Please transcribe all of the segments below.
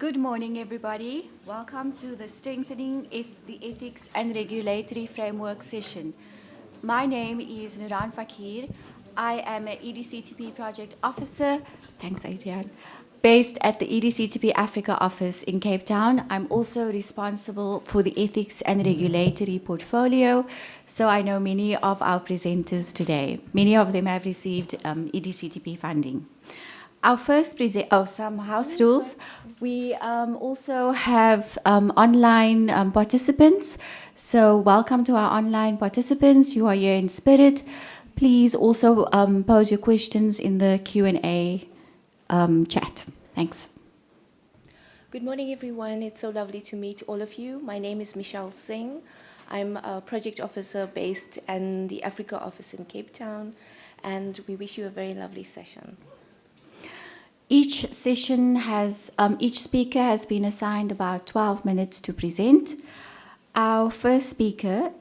Good morning, everybody. Welcome to the Strengthening the Ethics and Regulatory Framework session. My name is Nuran Fakir. I am an EDCTP project officer, thanks Adrian, based at the EDCTP Africa office in Cape Town. I'm also responsible for the ethics and regulatory portfolio, so I know many of our presenters today. Many of them have received EDCTP funding. Our first some house rules. We also have online participants. So welcome to our online participants. You are here in spirit. Please also pose your questions in the Q&A chat. Thanks. Good morning, everyone. It's so lovely to meet all of you. My name is Michelle Singh. I'm a project officer based in the Africa office in Cape Town, and we wish you a very lovely session. Each session has, each speaker has been assigned about 12 minutes to present. Our first speaker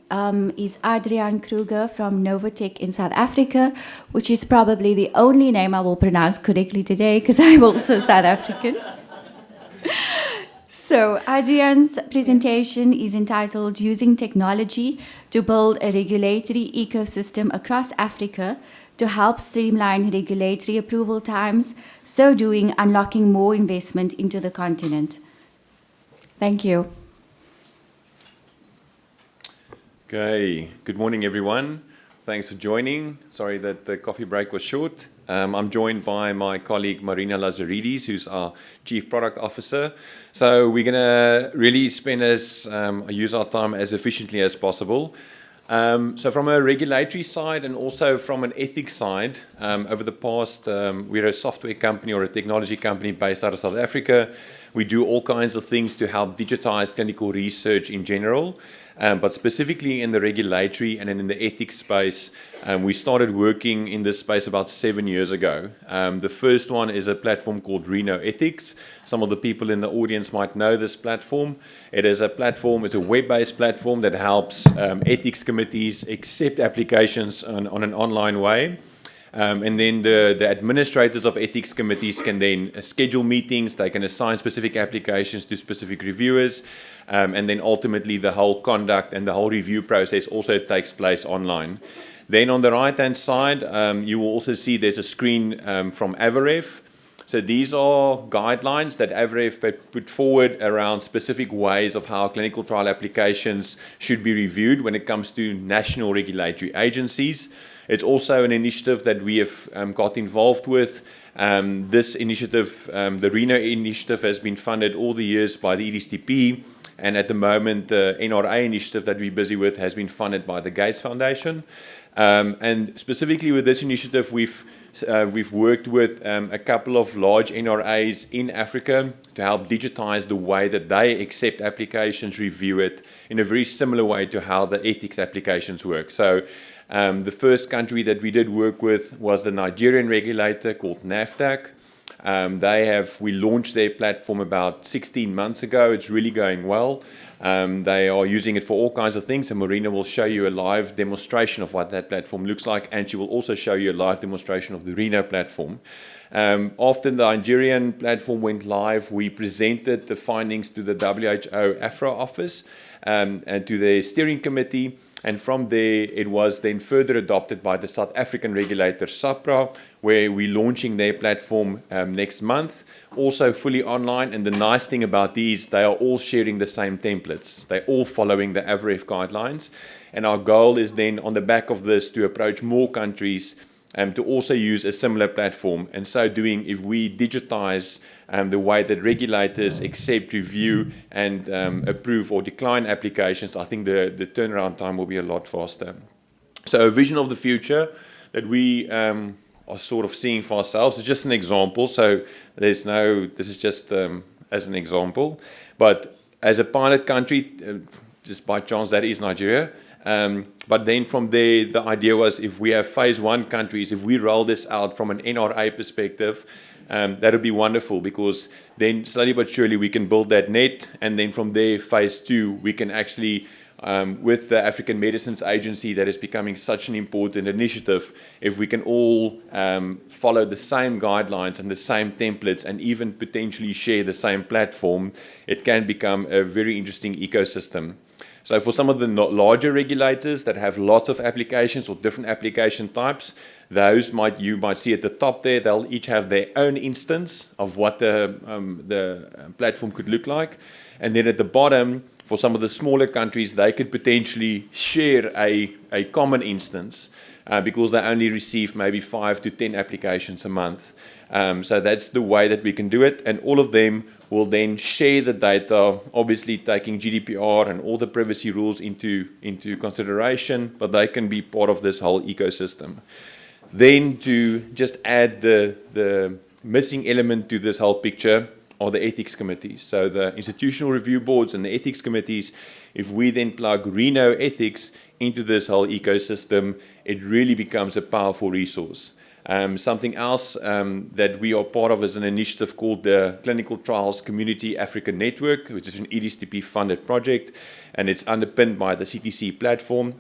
is Adrian Kruger from Novotech in South Africa, which is probably the only name I will pronounce correctly today because I'm also South African. So Adrian's presentation is entitled Using Technology to Build a Regulatory Ecosystem Across Africa to help streamline regulatory approval times, so doing unlocking more investment into the continent. Thank you. Okay, good morning everyone. Thanks for joining. Sorry that the coffee break was short. I'm joined by my colleague Marina Lazaridis, who's our Chief Product Officer. So we're gonna really use our time as efficiently as possible. So from a regulatory side and also from an ethics side, over the past, we're a software company or a technology company based out of South Africa. We do all kinds of things to help digitize clinical research in general, but specifically in the regulatory and in the ethics space, we started working in this space about 7 years ago. The first one is a platform called Reno Ethics. Some of the people in the audience might know this platform. It is a platform, it's a web-based platform that helps ethics committees accept applications on an online way. And then the administrators of ethics committees can then schedule meetings, they can assign specific applications to specific reviewers, and then ultimately the whole conduct and the whole review process also takes place online. Then on the right-hand side, you will also see there's a screen from AVREF. So these are guidelines that AVREF put forward around specific ways of how clinical trial applications should be reviewed when it comes to national regulatory agencies. It's also an initiative that we have got involved with. This initiative, the Reno initiative, has been funded all the years by the EDCTP, and at the moment the NRA initiative that we're busy with has been funded by the Gates Foundation. And specifically with this initiative, we've worked with a couple of large NRAs in Africa to help digitize the way that they accept applications, review it in a very similar way to how the ethics applications work. So the first country that we did work with was the Nigerian regulator called NAFDAC. We launched their platform about 16 months ago. It's really going well. They are using it for all kinds of things, and Marina will show you a live demonstration of what that platform looks like, and she will also show you a live demonstration of the Reno platform. After the Nigerian platform went live, we presented the findings to the WHO AFRA office and to the steering committee, and from there it was then further adopted by the South African regulator SAPRA, where we're launching their platform next month, also fully online. And the nice thing about these, they are all sharing the same templates. They're all following the AVREF guidelines. And our goal is then on the back of this to approach more countries to also use a similar platform. And so doing, if we digitize the way that regulators accept, review, and approve or decline applications, I think the turnaround time will be a lot faster. So a vision of the future that we are sort of seeing for ourselves is just an example. So this is just as an example. But as a pilot country, just by chance, that is Nigeria. But then from there, the idea was if we have phase 1 countries, if we roll this out from an NRA perspective, that would be wonderful, because then slowly but surely we can build that net, and then from there, phase 2, we can actually with the African Medicines Agency that is becoming such an important initiative, if we can all follow the same guidelines and the same templates and even potentially share the same platform, it can become a very interesting ecosystem. So for some of the larger regulators that have lots of applications or different application types, those you might see at the top there, they'll each have their own instance of what the platform could look like. And then at the bottom, for some of the smaller countries, they could potentially share a common instance because they only receive maybe 5 to 10 applications a month. So that's the way that we can do it. And all of them will then share the data, obviously taking GDPR and all the privacy rules into consideration, but they can be part of this whole ecosystem. Then to just add the missing element to this whole picture are the ethics committees. So the institutional review boards and the ethics committees, if we then plug Reno ethics into this whole ecosystem, it really becomes a powerful resource. Something else that we are part of is an initiative called the Clinical Trials Community Africa Network, which is an EDCTP funded project, and it's underpinned by the CTC platform.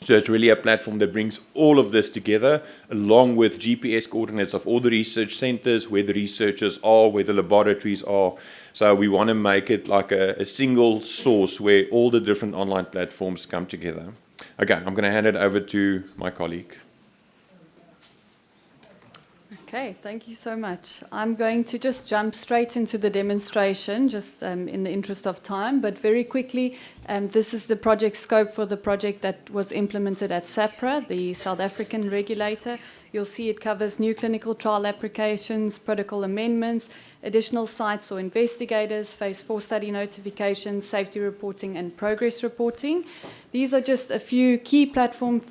So it's really a platform that brings all of this together, along with GPS coordinates of all the research centers, where the researchers are, where the laboratories are. So we want to make it like a single source where all the different online platforms come together. Okay, I'm going to hand it over to my colleague. Okay, thank you so much. I'm going to just jump straight into the demonstration, just in the interest of time, but very quickly, this is the project scope for the project that was implemented at SAPRA, the South African regulator. You'll see it covers new clinical trial applications, protocol amendments, additional sites or investigators, phase 4 study notifications, safety reporting, and progress reporting. These are just a few key platform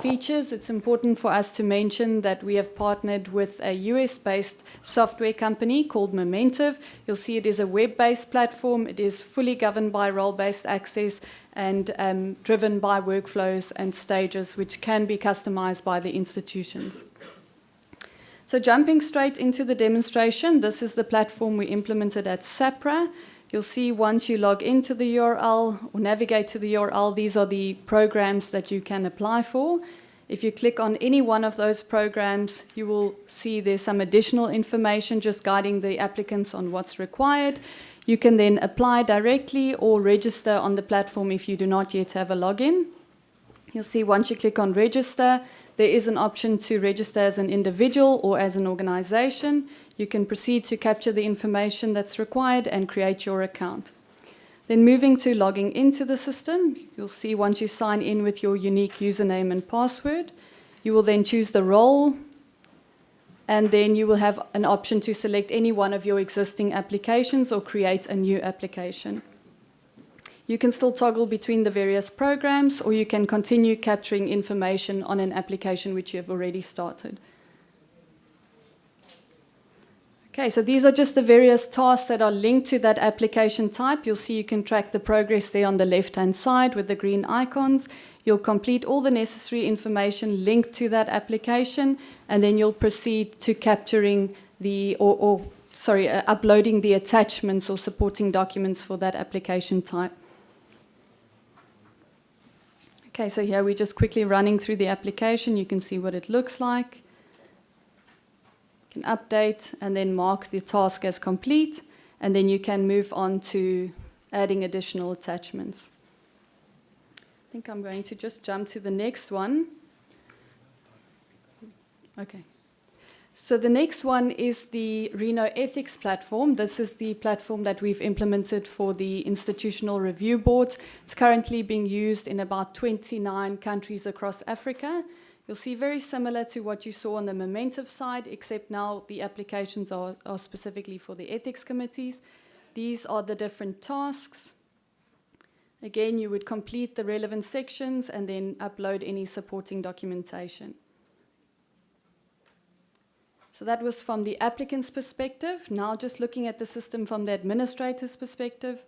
features. It's important for us to mention that we have partnered with a US-based software company called Momentive. You'll see it is a web-based platform. It is fully governed by role-based access and driven by workflows and stages, which can be customized by the institutions. So jumping straight into the demonstration, this is the platform we implemented at SAPRA. You'll see once you log into the URL or navigate to the URL, these are the programs that you can apply for. If you click on any one of those programs, you will see there's some additional information just guiding the applicants on what's required. You can then apply directly or register on the platform if you do not yet have a login. You'll see once you click on register, there is an option to register as an individual or as an organization. You can proceed to capture the information that's required and create your account. Then moving to logging into the system, you'll see once you sign in with your unique username and password, you will then choose the role, and then you will have an option to select any one of your existing applications or create a new application. You can still toggle between the various programs, or you can continue capturing information on an application which you have already started. Okay, so these are just the various tasks that are linked to that application type. You'll see you can track the progress there on the left-hand side with the green icons. You'll complete all the necessary information linked to that application, and then you'll proceed to capturing uploading the attachments or supporting documents for that application type. Okay, so here we're just quickly running through the application. You can see what it looks like. You can update and then mark the task as complete, and then you can move on to adding additional attachments. I think I'm going to just jump to the next one. Okay. So the next one is the Reno Ethics platform. This is the platform that we've implemented for the institutional review boards. It's currently being used in about 29 countries across Africa. You'll see very similar to what you saw on the Momentive side, except now the applications are specifically for the ethics committees. These are the different tasks. Again, you would complete the relevant sections and then upload any supporting documentation. So that was from the applicant's perspective. Now just looking at the system from the administrator's perspective.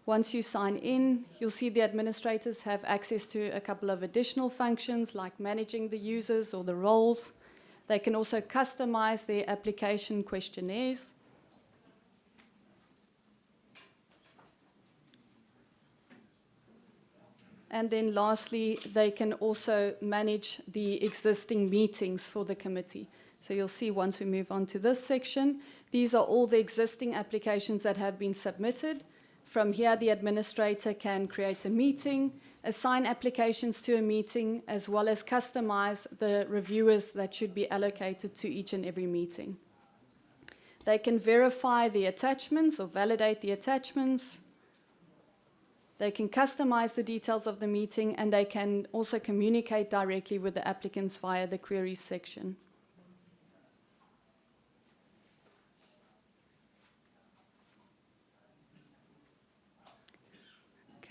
Once you sign in, you'll see the administrators have access to a couple of additional functions like managing the users or the roles. They can also customize their application questionnaires. And then lastly, they can also manage the existing meetings for the committee. So you'll see once we move on to this section, these are all the existing applications that have been submitted. From here, the administrator can create a meeting, assign applications to a meeting, as well as customize the reviewers that should be allocated to each and every meeting. They can verify the attachments or validate the attachments. They can customize the details of the meeting, and they can also communicate directly with the applicants via the queries section.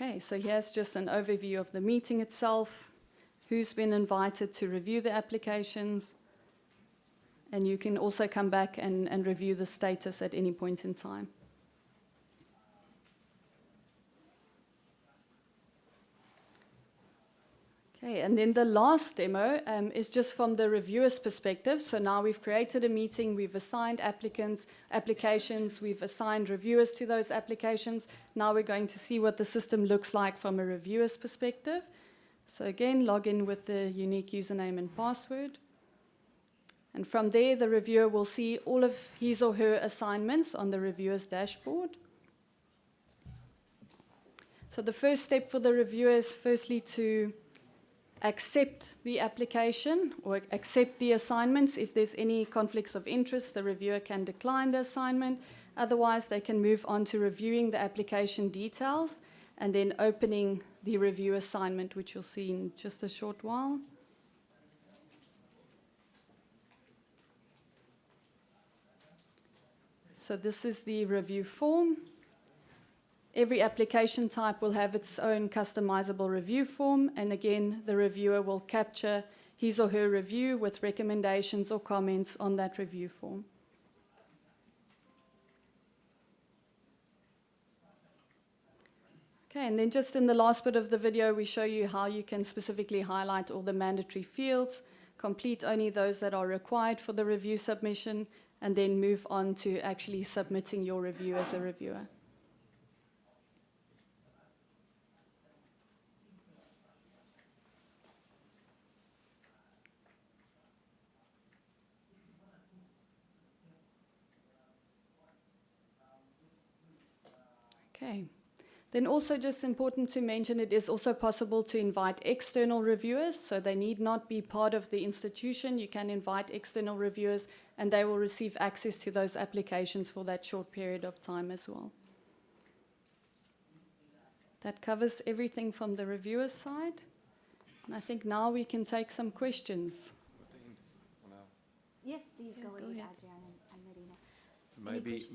Okay, so here's just an overview of the meeting itself, who's been invited to review the applications, and you can also come back and review the status at any point in time. Okay, and then the last demo is just from the reviewer's perspective. So now we've created a meeting, we've assigned applications, we've assigned reviewers to those applications. Now we're going to see what the system looks like from a reviewer's perspective. So again, log in with the unique username and password. And from there, the reviewer will see all of his or her assignments on the reviewer's dashboard. So the first step for the reviewer is firstly to accept the application or accept the assignments. If there's any conflicts of interest, the reviewer can decline the assignment. Otherwise, they can move on to reviewing the application details and then opening the review assignment, which you'll see in just a short while. So this is the review form. Every application type will have its own customizable review form, and again, the reviewer will capture his or her review with recommendations or comments on that review form. Okay, and then just in the last bit of the video, we show you how you can specifically highlight all the mandatory fields, complete only those that are required for the review submission, and then move on to actually submitting your review as a reviewer. Okay. Then also just important to mention, it is also possible to invite external reviewers, so they need not be part of the institution. You can invite external reviewers and they will receive access to those applications for that short period of time as well. That covers everything from the reviewer's side. And I think now we can take some questions. Yes, please go ahead, ahead. Adrian and Marina.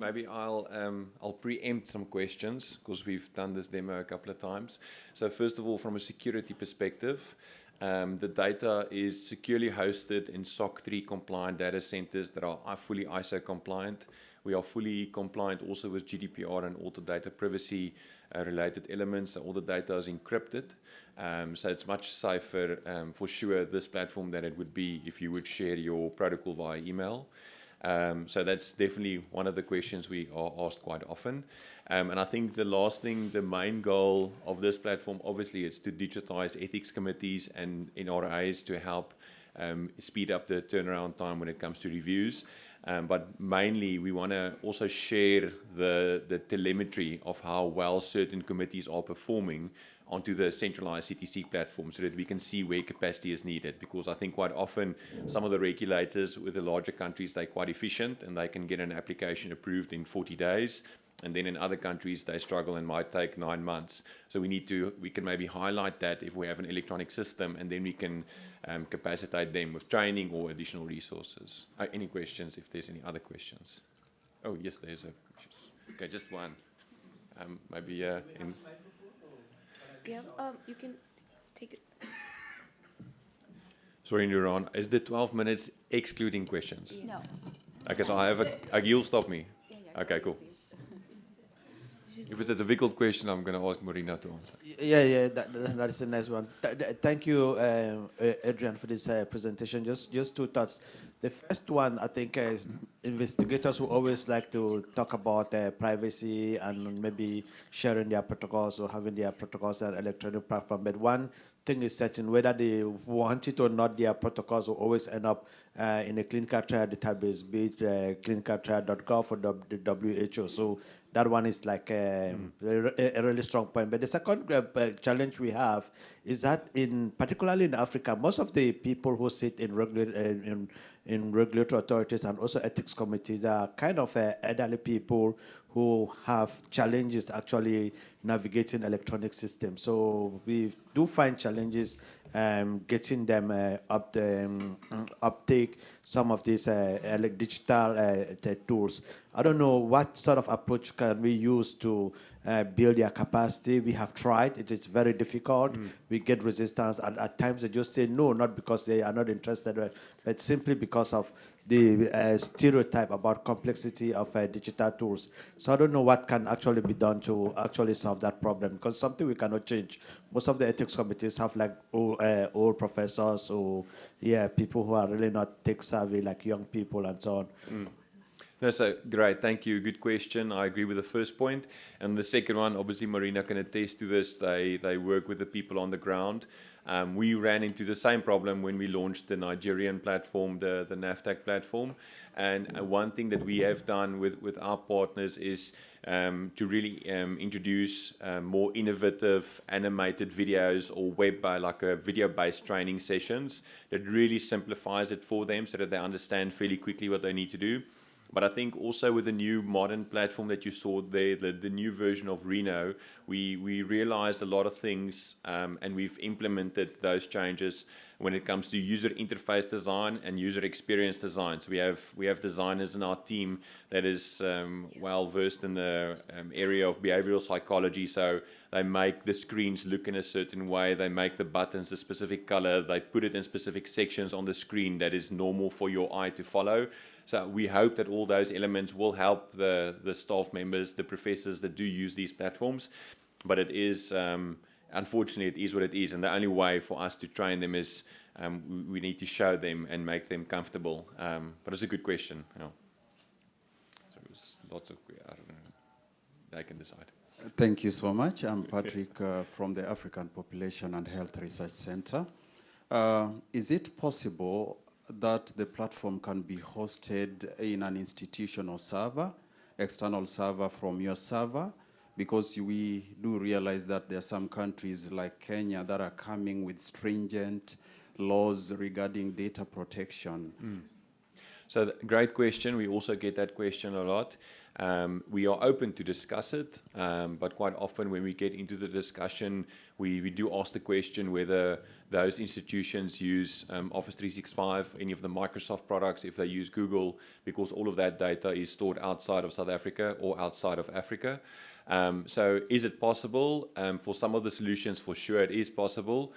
Maybe I'll preempt some questions because we've done this demo a couple of times. So first of all, from a security perspective, the data is securely hosted in SOC 3 compliant data centers that are fully ISO compliant. We are fully compliant also with GDPR and all the data privacy related elements. So all the data is encrypted. So it's much safer for sure, this platform, than it would be if you would share your protocol via email. So that's definitely one of the questions we are asked quite often. And I think the last thing, the main goal of this platform, obviously, is to digitize ethics committees and NRAs to help speed up the turnaround time when it comes to reviews. But mainly, we want to also share the telemetry of how well certain committees are performing onto the centralized CTC platform so that we can see where capacity is needed. Because I think quite often some of the regulators with the larger countries, they're quite efficient and they can get an application approved in 40 days. And then in other countries, they struggle and might take 9 months. So we can maybe highlight that if we have an electronic system, and then we can capacitate them with training or additional resources. Any questions, if there's any other questions? Oh, yes, there's a question. Okay, just one. Maybe in... Yeah, you can take it. Sorry, Nuran, is the 12 minutes excluding questions? No. Okay, so I have you'll stop me. Okay, cool. If it's a difficult question, I'm going to ask Marina to answer. Yeah, that is a nice one. Thank you, Adrian, for this presentation. Just two thoughts. The first one, I think, is investigators who always like to talk about privacy and maybe sharing their protocols or having their protocols on electronic platform. But one thing is certain, whether they want it or not, their protocols will always end up in a clinical trial database, be it clinicaltrial.gov or the WHO. So that one is like a really strong point. But the second challenge we have is that, particularly in Africa, most of the people who sit in regulatory authorities and also ethics committees are kind of elderly people who have challenges actually navigating electronic systems. So we do find challenges getting them uptake some of these digital tools. I don't know what sort of approach can we use to build their capacity. We have tried. It is very difficult. We get resistance, and at times they just say no, not because they are not interested, but simply because of the stereotype about complexity of digital tools. So I don't know what can actually be done to actually solve that problem, because something we cannot change. Most of the ethics committees have like old professors or people who are really not tech savvy, like young people and so on. No, so great, thank you. Good question. I agree with the first point. And the second one, obviously Marina can attest to this. They work with the people on the ground. We ran into the same problem when we launched the Nigerian platform, the NAFTAC platform. And one thing that we have done with our partners is to really introduce more innovative animated videos or like a video-based training sessions that really simplifies it for them so that they understand fairly quickly what they need to do. But I think also with the new modern platform that you saw there, the new version of Reno, we realized a lot of things and we've implemented those changes when it comes to user interface design and user experience design. So we have designers in our team that is well versed in the area of behavioral psychology. So they make the screens look in a certain way. They make the buttons a specific color. They put it in specific sections on the screen that is normal for your eye to follow. So we hope that all those elements will help the staff members, the professors that do use these platforms. But it is, unfortunately, it is what it is. And the only way for us to train them is we need to show them and make them comfortable. But it's a good question. Yeah. So there's lots of, I don't know, they can decide. Thank you so much. I'm Patrick from the African Population and Health Research Center. Is it possible that the platform can be hosted in an institutional server, external server from your server? Because we do realize that there are some countries like Kenya that are coming with stringent laws regarding data protection. So great question. We also get that question a lot. We are open to discuss it, but quite often when we get into the discussion, we do ask the question whether those institutions use Office 365, any of the Microsoft products, if they use Google, because all of that data is stored outside of South Africa or outside of Africa. So is it possible? For some of the solutions, for sure, it is possible.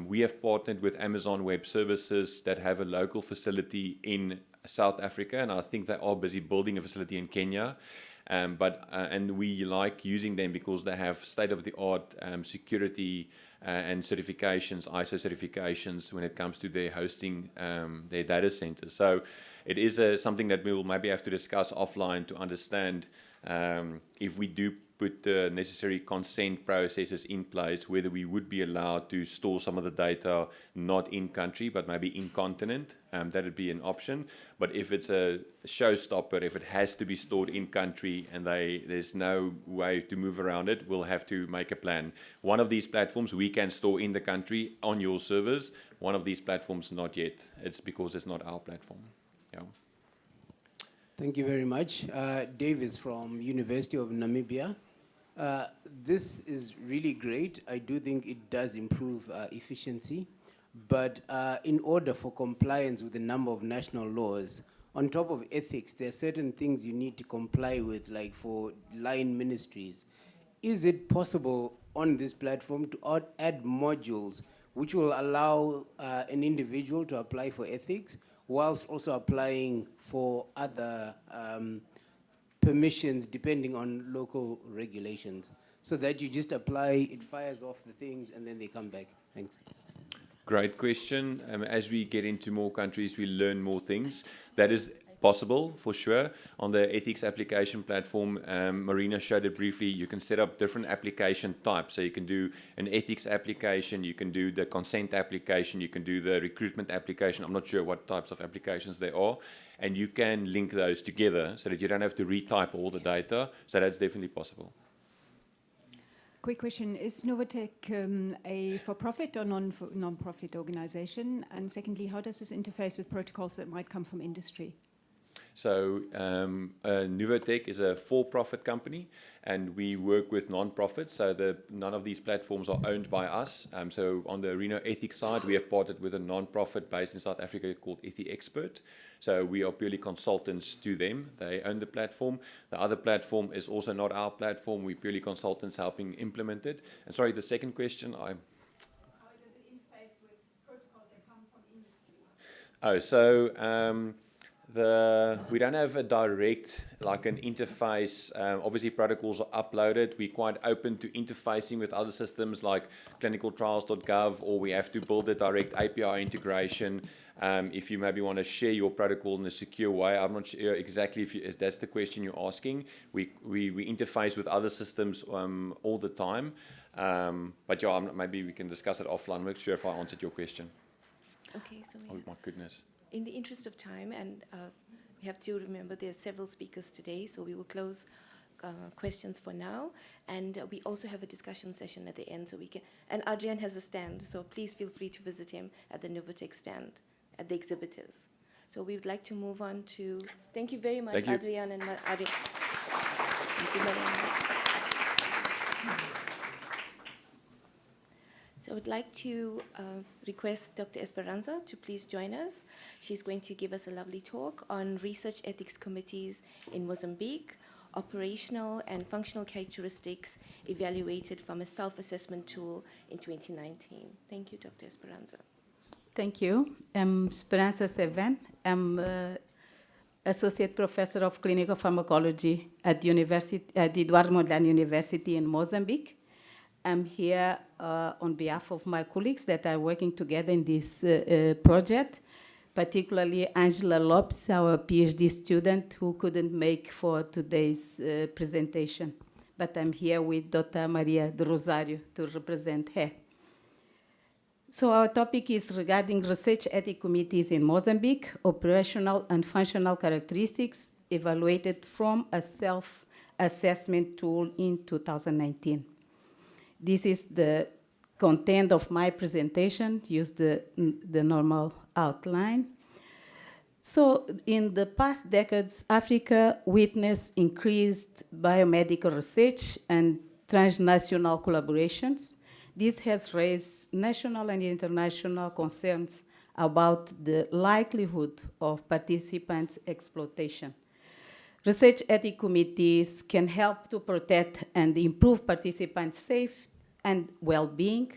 We have partnered with Amazon Web Services that have a local facility in South Africa, and I think they are busy building a facility in Kenya. And we like using them because they have state-of-the-art security and certifications, ISO certifications when it comes to their hosting their data centers. So it is something that we will maybe have to discuss offline to understand if we do put the necessary consent processes in place, whether we would be allowed to store some of the data not in country, but maybe in continent. That would be an option. But if it's a showstopper, if it has to be stored in country and there's no way to move around it, we'll have to make a plan. One of these platforms we can store in the country on your servers. One of these platforms not yet. It's because it's not our platform. Yeah. Thank you very much. Davis from University of Namibia. This is really great. I do think it does improve efficiency. But in order for compliance with a number of national laws, on top of ethics, there are certain things you need to comply with, like for line ministries. Is it possible on this platform to add modules which will allow an individual to apply for ethics whilst also applying for other permissions depending on local regulations, so that you just apply, it fires off the things, and then they come back? Thanks. Great question. As we get into more countries, we learn more things. That is possible, for sure. On the ethics application platform, Marina showed it briefly, you can set up different application types. So you can do an ethics application, you can do the consent application, you can do the recruitment application. I'm not sure what types of applications there are. And you can link those together so that you don't have to retype all the data. So that's definitely possible. Quick question, is Novatech a for-profit or non-profit organization? And secondly, how does this interface with protocols that might come from industry? So Novatech is a for-profit company, and we work with non-profits, so none of these platforms are owned by us. So on the Reno ethics side, we have partnered with a non-profit based in South Africa called EDCTP. So we are purely consultants to them. They own the platform. The other platform is also not our platform. We're purely consultants helping implement it. And sorry, the second question, How does it interface with protocols that come from industry? We don't have a direct, like an interface. Obviously, protocols are uploaded. We're quite open to interfacing with other systems like clinicaltrials.gov, or we have to build a direct API integration. If you maybe want to share your protocol in a secure way, I'm not sure exactly if that's the question you're asking. We interface with other systems all the time. But yeah, maybe we can discuss it offline. I'm not sure if I answered your question. Okay, so Oh my goodness. in the interest of time, and we have to remember there are several speakers today, so we will close questions for now. And we also have a discussion session at the end, so we can. And Adrian has a stand, so please feel free to visit him at the Novatech stand, at the exhibitors. So we would like to move on to. Thank you very much, Thank you. Adrian and Adrian. Thank you very much. So I would like to request Dr. Esperanza to please join us. She's going to give us a lovely talk on research ethics committees in Mozambique, operational and functional characteristics evaluated from a self-assessment tool in 2019. Thank you, Dr. Esperanza. Thank you. I'm Esperanza Seven. I'm Associate Professor of Clinical Pharmacology at the Eduardo Mondlane University in Mozambique. I'm here on behalf of my colleagues that are working together in this project, particularly Angela Lopes, our PhD student who couldn't make for today's presentation. But I'm here with Dr. Maria de Rosario to represent her. So our topic is regarding research ethics committees in Mozambique, operational and functional characteristics evaluated from a self-assessment tool in 2019. This is the content of my presentation. Use the normal outline. So in the past decades, Africa witnessed increased biomedical research and transnational collaborations. This has raised national and international concerns about the likelihood of participants' exploitation. Research ethics committees can help to protect and improve participants' safety and well-being,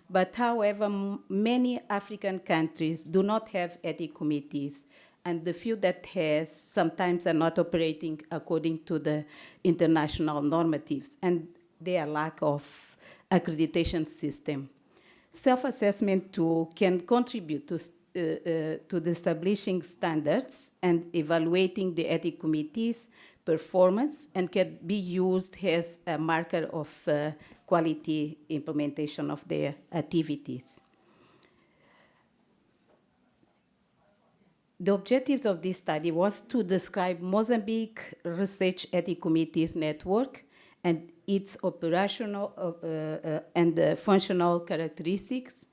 but however, many African countries do not have ethics committees, and the few that has sometimes are not operating according to the international normatives, and there are lack of accreditation system. Self-assessment tool can contribute to the establishing standards and evaluating the ethics committees' performance, and can be used as a marker of quality implementation of their activities. The objectives of this study was to describe Mozambique Research Ethics Committees network and its operational and functional characteristics.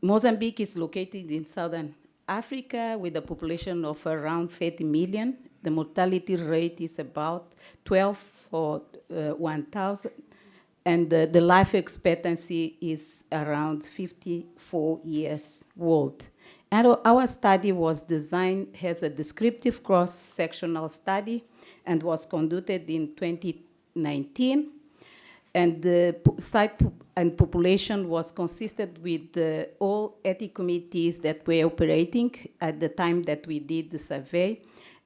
Mozambique is located in southern Africa with a population of around 30 million. The mortality rate is about 12 for 1,000, and the life expectancy is around 54 years old. And our study was designed as a descriptive cross-sectional study and was conducted in 2019. And the site and population was consisted with all ethics committees that were operating at the time that we did the survey.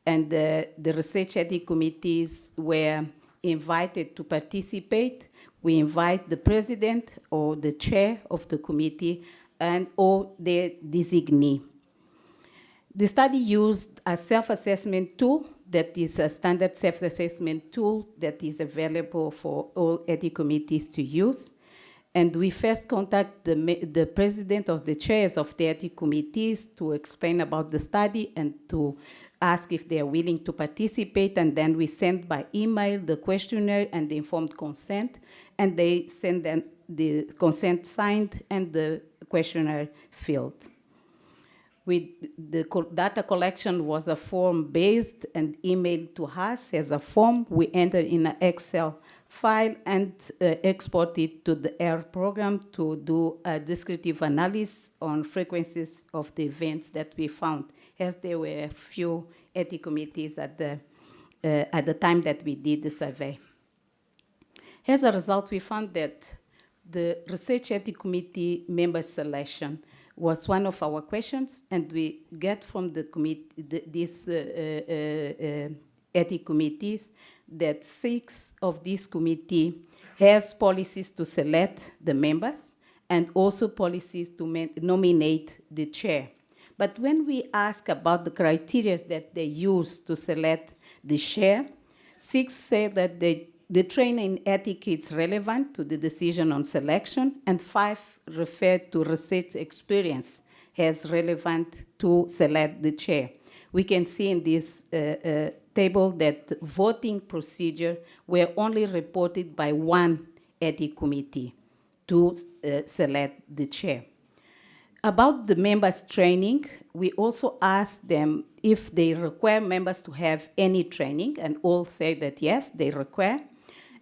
And the research ethics committees were invited to participate. We invite the president or the chair of the committee and or their designee. The study used a self-assessment tool that is a standard self-assessment tool that is available for all ethics committees to use. And we first contact the president of the chairs of the ethics committees to explain about the study and to ask if they are willing to participate. And then we send by email the questionnaire and the informed consent. And they send them the consent signed and the questionnaire filled. With the data collection was a form-based and emailed to us as a form. We enter in an Excel file and export it to the AIR program to do a descriptive analysis on frequencies of the events that we found, as there were a few ethics committees at the time that we did the survey. As a result, we found that the Research Ethics Committee member selection was one of our questions, and we get from the these ethics committees that 6 of these committees has policies to select the members and also policies to nominate the chair. But when we ask about the criteria that they use to select the chair, 6 say that the training in ethics is relevant to the decision on selection, and 5 refer to research experience as relevant to select the chair. We can see in this table that voting procedure were only reported by 1 ethics committee to select the chair. About the members' training, we also asked them if they require members to have any training, and all say that yes, they require.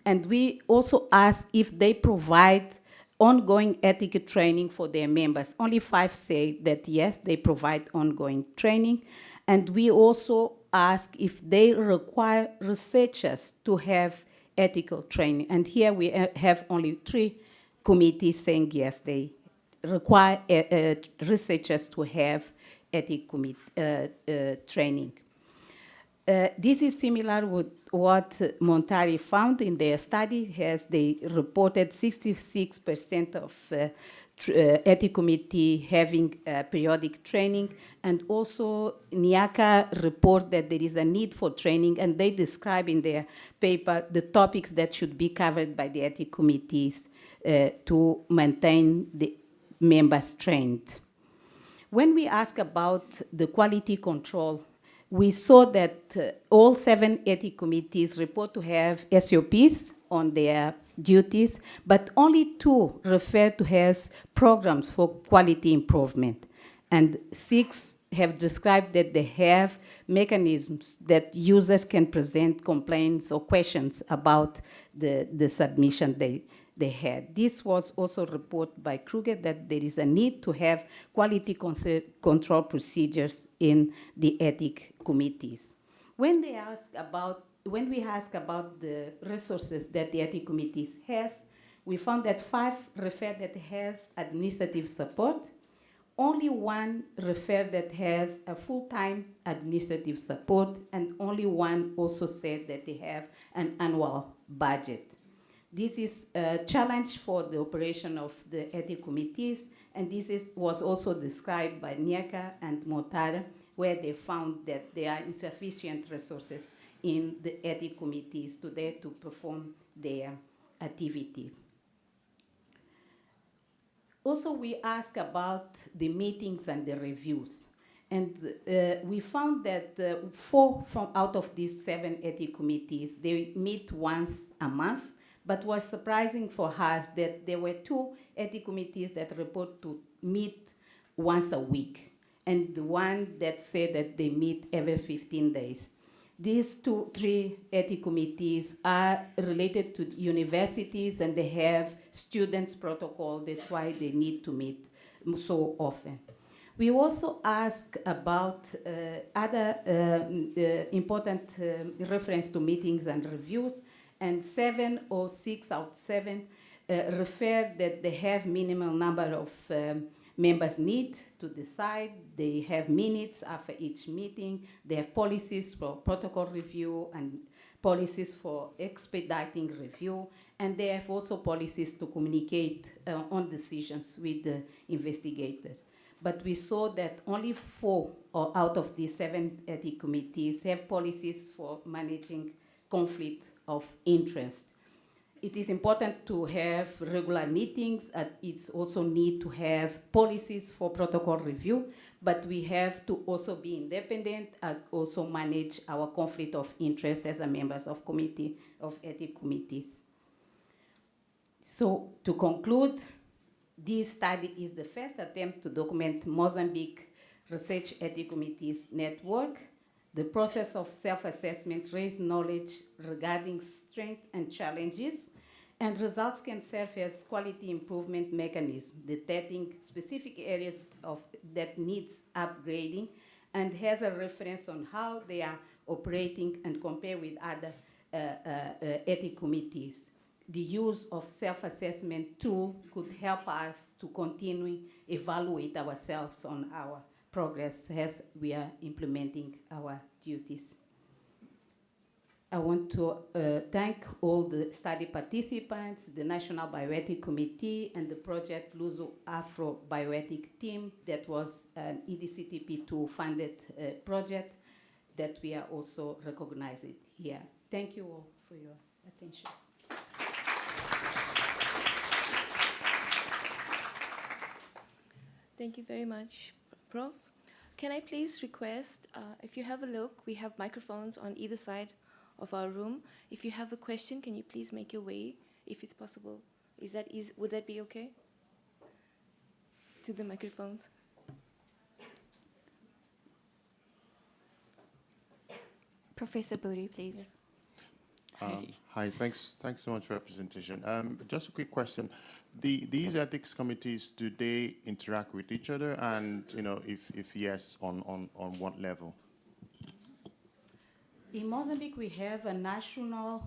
And we also ask if they provide ongoing ethics training for their members. Only 5 say that yes, they provide ongoing training. And we also ask if they require researchers to have ethical training. And here we have only 3 committees saying yes, they require researchers to have ethics training. This is similar with what Montari found in their study, as they reported 66% of ethics committee having periodic training, and also NIACA report that there is a need for training, and they describe in their paper the topics that should be covered by the ethics committees to maintain the members trained. When we ask about the quality control, we saw that all 7 ethics committees report to have SOPs on their duties, but only 2 refer to have programs for quality improvement. And 6 have described that they have mechanisms that users can present complaints or questions about the submission they had. This was also reported by Kruger that there is a need to have quality control procedures in the ethics committees. When we ask about the resources that the ethics committees has, we found that 5 refer that has administrative support. Only 1 refer that has a full-time administrative support, and only 1 also said that they have an annual budget. This is a challenge for the operation of the ethics committees, and this was also described by NIACA and Motara, where they found that there are insufficient resources in the ethics committees today to perform their activities. Also, we ask about the meetings and the reviews. And we found that 4 out of these 7 ethics committees, they meet once a month. But was surprising for us that there were 2 ethics committees that report to meet once a week, and the one that said that they meet every 15 days. These 3 ethics committees are related to universities, and they have students' protocol. That's why they need to meet so often. We also ask about other important reference to meetings and reviews, and 7 or 6 out of 7 refer that they have minimal number of members need to decide. They have minutes after each meeting. They have policies for protocol review and policies for expediting review. And they have also policies to communicate on decisions with the investigators. But we saw that only 4 out of the 7 ethics committees have policies for managing conflict of interest. It is important to have regular meetings, and it's also need to have policies for protocol review, but we have to also be independent and also manage our conflict of interest as a members of committee of ethics committees. So to conclude, this study is the first attempt to document Mozambique Research Ethics Committees Network. The process of self-assessment raised knowledge regarding strengths and challenges, and results can serve as quality improvement mechanism, detecting specific areas that needs upgrading, and has a reference on how they are operating and compare with other ethics committees. The use of self-assessment tool could help us to continue evaluate ourselves on our progress as we are implementing our duties. I want to thank all the study participants, the National Bioethics Committee, and the Project Luso-Afro Bioethics team that was an EDCTP2 funded project that we are also recognizing here. Thank you all for your attention. Thank you very much, Prof. Can I please request, if you have a look, we have microphones on either side of our room. If you have a question, can you please make your way, if it's possible? Is that easy? Would that be okay? To the microphones. Professor Buri, please. Yes. Hi, thanks so much for your presentation. Just a quick question. These ethics committees, do they interact with each other? And, if yes, on what level? In Mozambique, we have a national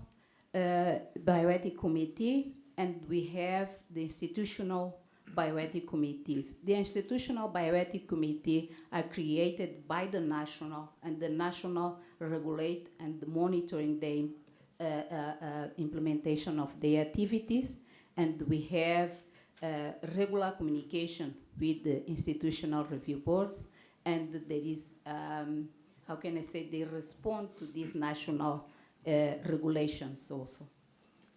bioethics committee, and we have the institutional bioethics committees. The institutional bioethics committee are created by the national, and the national regulate and monitoring the implementation of their activities, and we have regular communication with the institutional review boards, and there is, how can I say, they respond to these national regulations also,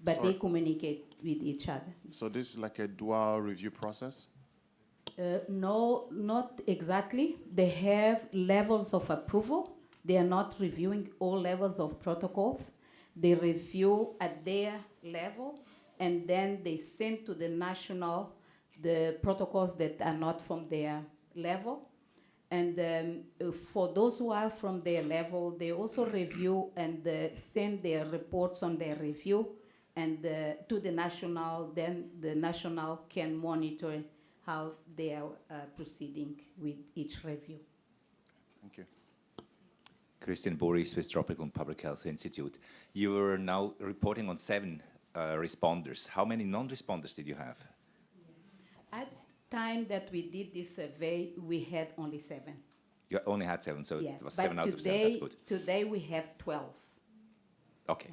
but they communicate with each other. So this is like a dual review process? No, not exactly. They have levels of approval. They are not reviewing all levels of protocols. They review at their level, and then they send to the national the protocols that are not from their level. And for those who are from their level, they also review and send their reports on their review and to the national. Then the national can monitor how they are proceeding with each review. Thank you. Christian Boris, Swiss Tropical and Public Health Institute. You are now reporting on 7 responders. How many non-responders did you have? At the time that we did this survey, we had only 7. You only had 7, so Yes, it was but 7 out of 7. That's good. Today we have 12. Okay.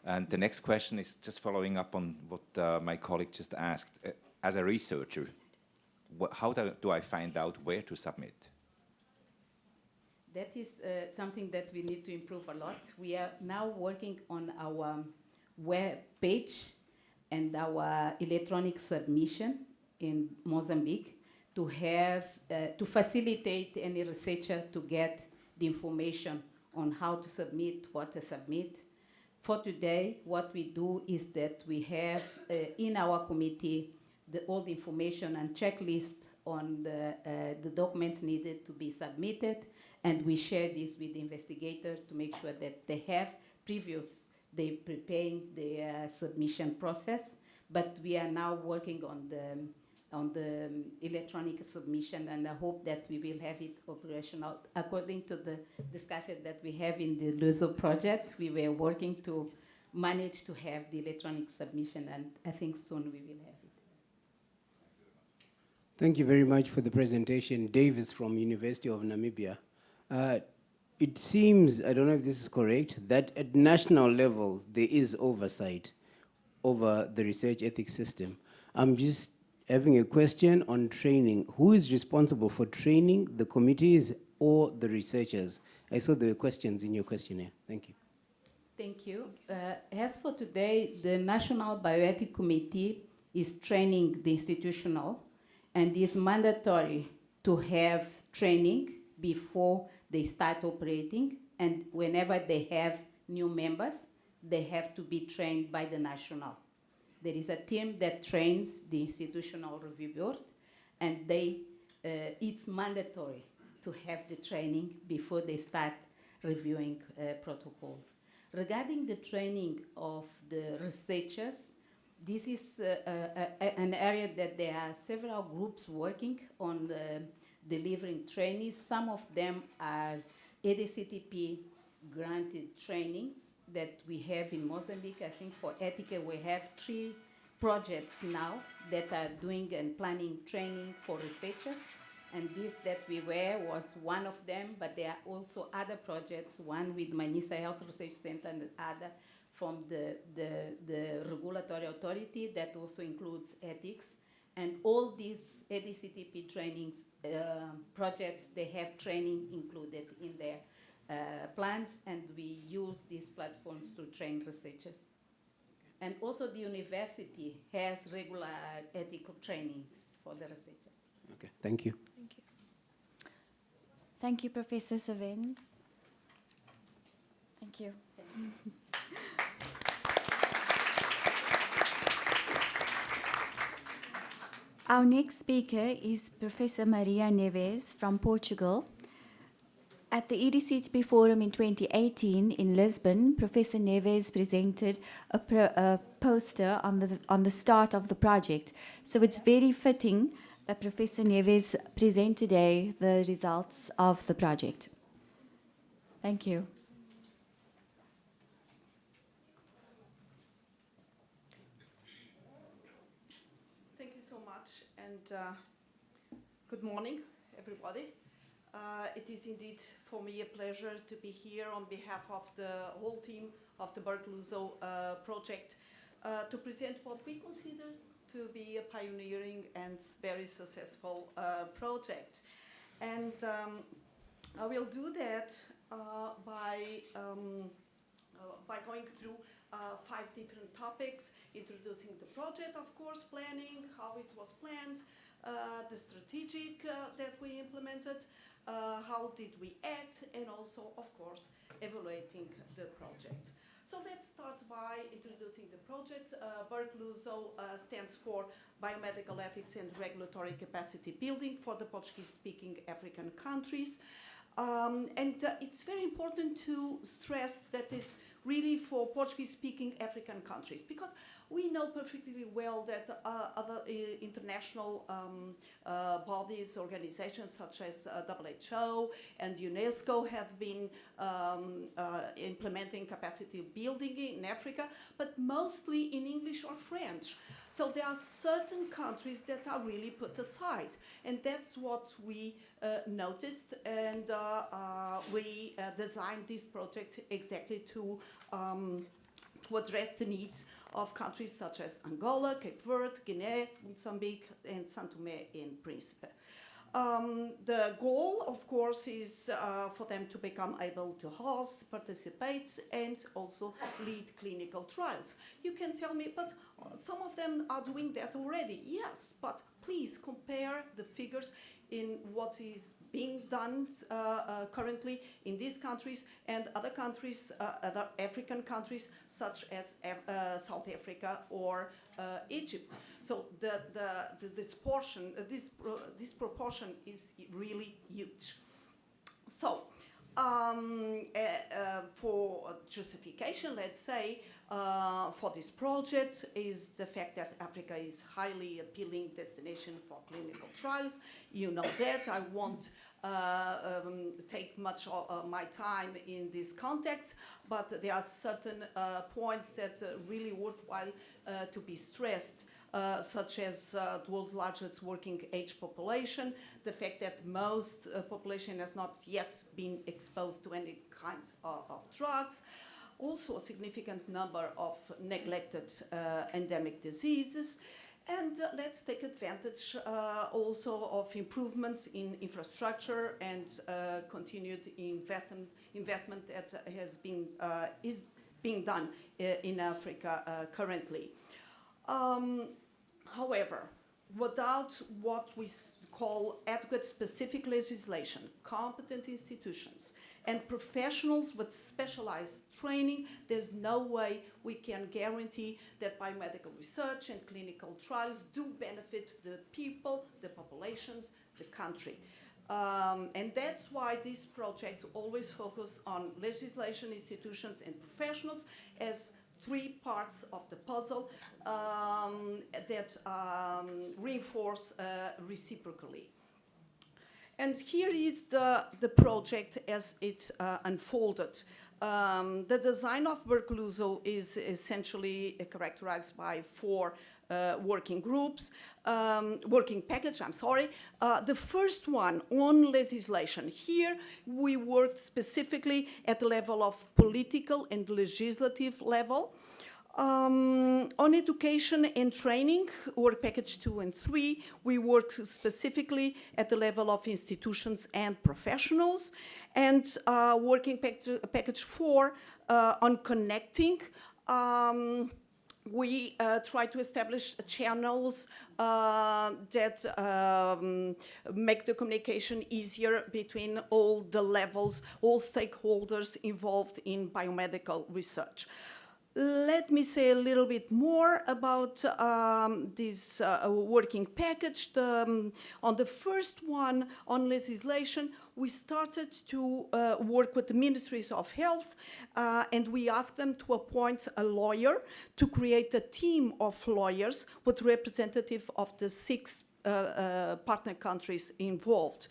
And the next question is just following up on what my colleague just asked. As a researcher, how do I find out where to submit? That is something that we need to improve a lot. We are now working on our web page and our electronic submission in Mozambique to have to facilitate any researcher to get the information on how to submit, what to submit. For today, what we do is that we have in our committee all the information and checklist on the documents needed to be submitted, and we share this with the investigators to make sure that they have they preparing the submission process. But we are now working on the electronic submission, and I hope that we will have it operational. According to the discussion that we have in the Luso project, we were working to manage to have the electronic submission, and I think soon we will have it. Thank you very much for the presentation. Davis from University of Namibia. It seems, I don't know if this is correct, that at national level there is oversight over the research ethics system. I'm just having a question on training. Who is responsible for training the committees or the researchers? I saw there were questions in your questionnaire. Thank you. Thank you. As for today, the National Bioethics Committee is training the institutional, and it's mandatory to have training before they start operating, and whenever they have new members, they have to be trained by the national. There is a team that trains the institutional review board, and it's mandatory to have the training before they start reviewing protocols. Regarding the training of the researchers, this is an area that there are several groups working on delivering trainees. Some of them are EDCTP granted trainings that we have in Mozambique. I think for Ethica we have 3 projects now that are doing and planning training for researchers. And this that we were was one of them, but there are also other projects, one with Manisa Health Research Center and the other from the regulatory authority that also includes ethics. And all these EDCTP trainings projects, they have training included in their plans, and we use these platforms to train researchers. And also the university has regular ethical trainings for the researchers. Okay, thank you. Thank you. Thank you, Professor Savin. Thank you. Our next speaker is Professor Maria Neves from Portugal. At the EDCTP Forum in 2018 in Lisbon, Professor Neves presented a poster on the start of the project. So it's very fitting that Professor Neves present today the results of the project. Thank you. Thank you so much, and good morning, everybody. It is indeed for me a pleasure to be here on behalf of the whole team of the Luso project to present what we consider to be a pioneering and very successful project. And I will do that by going through 5 different topics, introducing the project, of course, planning, how it was planned, the strategic that we implemented, how did we act, and also, of course, evaluating the project. So let's start by introducing the project. Luso stands for Biomedical Ethics and Regulatory Capacity Building for the Portuguese-speaking African countries. And it's very important to stress that it's really for Portuguese-speaking African countries, because we know perfectly well that other international bodies, organizations such as WHO and UNESCO have been implementing capacity building in Africa, but mostly in English or French. So there are certain countries that are really put aside, and that's what we noticed, and we designed this project exactly to address the needs of countries such as Angola, Cape Verde, Guinea, Mozambique, and São Tomé and Príncipe. The goal, of course, is for them to become able to host, participate, and also lead clinical trials. You can tell me, but some of them are doing that already. Yes, but please compare the figures in what is being done currently in these countries and other countries, other African countries, such as South Africa or Egypt. So this proportion is really huge. So for justification, let's say, for this project is the fact that Africa is highly appealing destination for clinical trials. You know that. I won't take much of my time in this context, but there are certain points that are really worthwhile to be stressed. such as the world's largest working age population, the fact that most population has not yet been exposed to any kind of drugs, also a significant number of neglected endemic diseases. And let's take advantage also of improvements in infrastructure and continued investment that is being done in Africa currently. However, without what we call adequate specific legislation, competent institutions, and professionals with specialized training, there's no way we can guarantee that biomedical research and clinical trials do benefit the people, the populations, the country. And that's why this project always focused on legislation, institutions, and professionals as three parts of the puzzle that reinforce reciprocally. And here is the project as it unfolded. The design of Bergluso is essentially characterized by four working package, I'm sorry. The first one on legislation. Here we worked specifically at the level of political and legislative level. On education and training, work package 2 and 3, we work specifically at the level of institutions and professionals. And working package 4 on connecting, we try to establish channels that make the communication easier between all the levels, all stakeholders involved in biomedical research. Let me say a little bit more about this working package. On the first one, on legislation, we started to work with the ministries of health, and we asked them to appoint a lawyer to create a team of lawyers with representative of the 6 partner countries involved.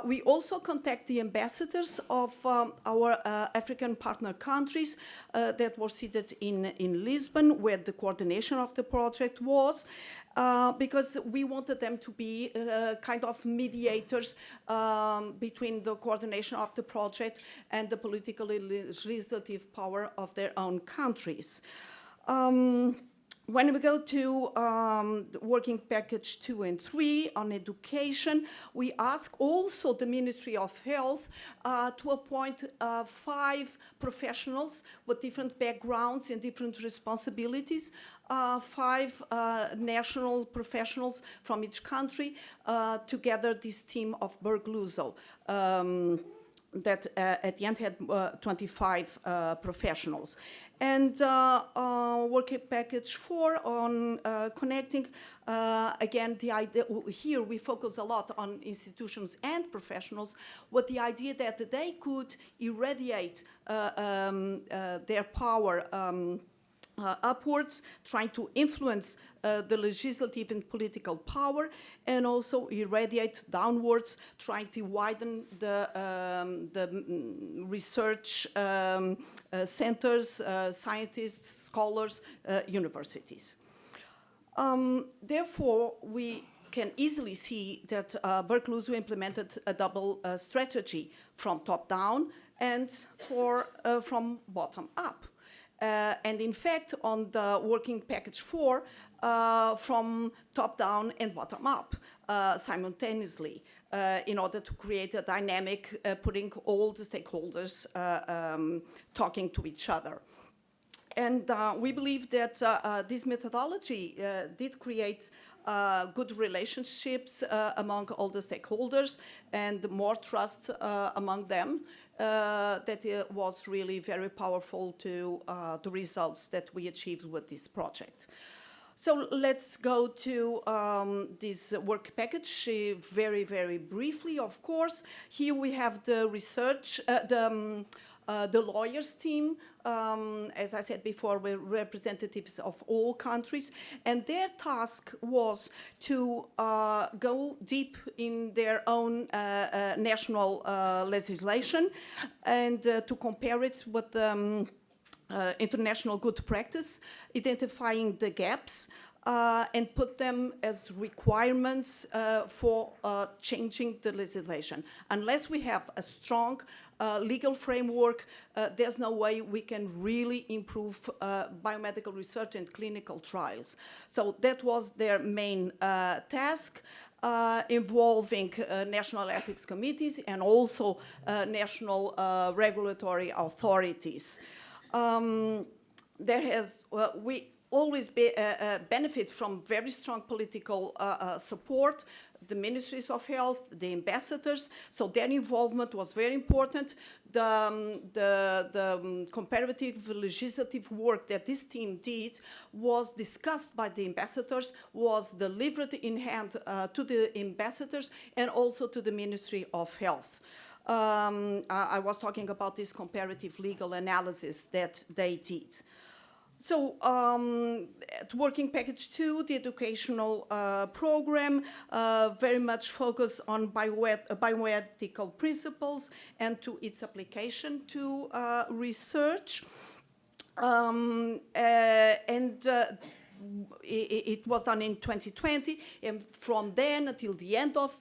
We also contact the ambassadors of our African partner countries that were seated in Lisbon, where the coordination of the project was, because we wanted them to be kind of mediators between the coordination of the project and the political and legislative power of their own countries. When we go to working package 2 and 3 on education, we ask also the Ministry of Health to appoint 5 professionals with different backgrounds and different responsibilities, 5 national professionals from each country to gather this team of Bergluso. That at the end had 25 professionals. And working package 4 on connecting, again, the idea, here we focus a lot on institutions and professionals with the idea that they could irradiate their power upwards, trying to influence the legislative and political power, and also irradiate downwards, trying to widen the research centers, scientists, scholars, universities. Therefore, we can easily see that Bergluso implemented a double strategy from top down and from bottom up. And in fact, on the working package 4, from top down and bottom up simultaneously in order to create a dynamic, putting all the stakeholders talking to each other. And we believe that this methodology did create good relationships among all the stakeholders and more trust among them. That it was really very powerful to the results that we achieved with this project. So let's go to this work package very, very briefly, of course. Here we have the research, the lawyers team, as I said before, with representatives of all countries, and their task was to go deep in their own national legislation and to compare it with international good practice, identifying the gaps, and put them as requirements for changing the legislation. Unless we have a strong legal framework, there's no way we can really improve biomedical research and clinical trials. So that was their main task. Involving national ethics committees and also national regulatory authorities. We always benefit from very strong political support, the ministries of health, the ambassadors, so their involvement was very important. The comparative legislative work that this team did was discussed by the ambassadors, was delivered in hand to the ambassadors and also to the Ministry of Health. I was talking about this comparative legal analysis that they did. So, at Working Package 2, the educational program very much focused on bioethical principles and to its application to research. It was done in 2020, and from then until the end of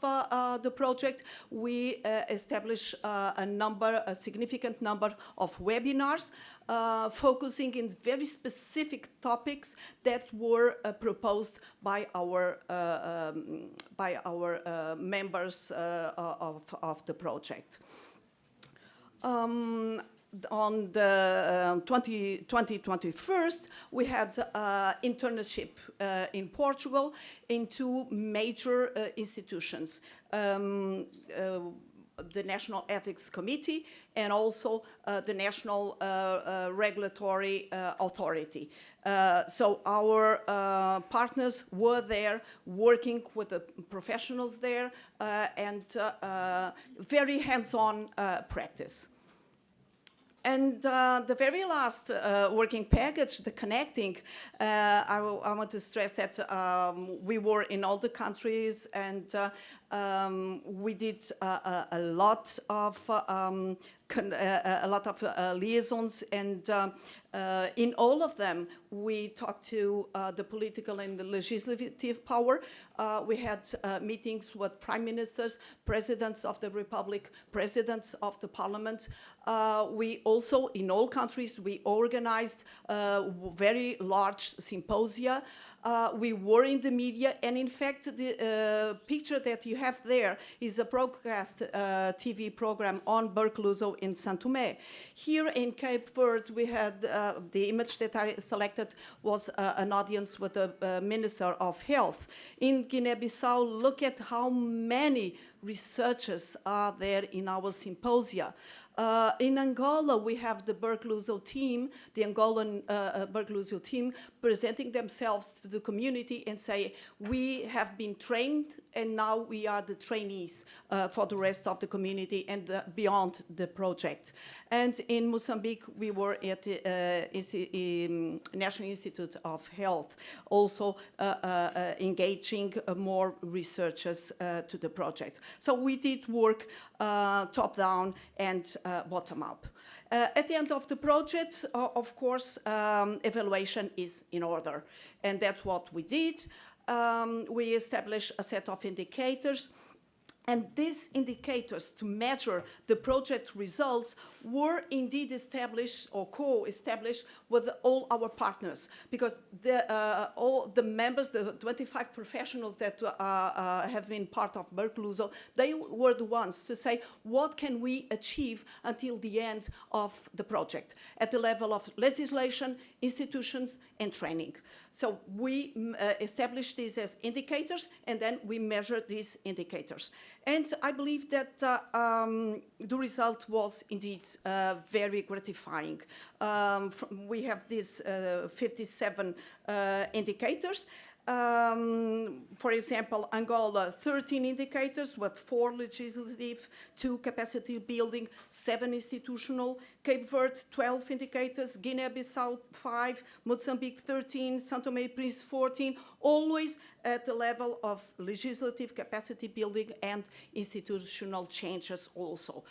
the project, we established a significant number of webinars focusing in very specific topics that were proposed by our members of the project. On the 2021, we had internship in Portugal in two major institutions, the National Ethics Committee and also the National Regulatory Authority. So our partners were there working with the professionals there and very hands-on practice. And the very last working package, the connecting, I want to stress that we were in all the countries and we did a lot of liaisons, and in all of them we talked to the political and the legislative power. We had meetings with prime ministers, presidents of the republic, presidents of the parliament. We also, in all countries, we organized very large symposia. We were in the media, and in fact, the picture that you have there is a broadcast TV program on Berkeluzo in São Tomé. Here in Cape Verde, we had the image that I selected was an audience with the Minister of Health. In Guinea-Bissau, look at how many researchers are there in our symposia. In Angola, we have the Berkeluzo team, the Angolan Berkeluzo team, presenting themselves to the community and say, we have been trained and now we are the trainees for the rest of the community and beyond the project. And in Mozambique, we were at the National Institute of Health, also engaging more researchers to the project. So we did work top-down and bottom-up. At the end of the project, of course, evaluation is in order, and that's what we did. We established a set of indicators, and these indicators to measure the project results were indeed established or co-established with all our partners, because all the members, the 25 professionals that have been part of Berkeluzo, they were the ones to say, what can we achieve until the end of the project at the level of legislation, institutions, and training. So we established these as indicators, and then we measured these indicators. And I believe that the result was indeed very gratifying. We have these 57 indicators. For example, Angola, 13 indicators with 4 legislative, 2 capacity building, 7 institutional. Cape Verde, 12 indicators. Guinea-Bissau, 5. Mozambique, 13. São Tomé and Príncipe, 14. Always at the level of legislative capacity building and institutional changes also.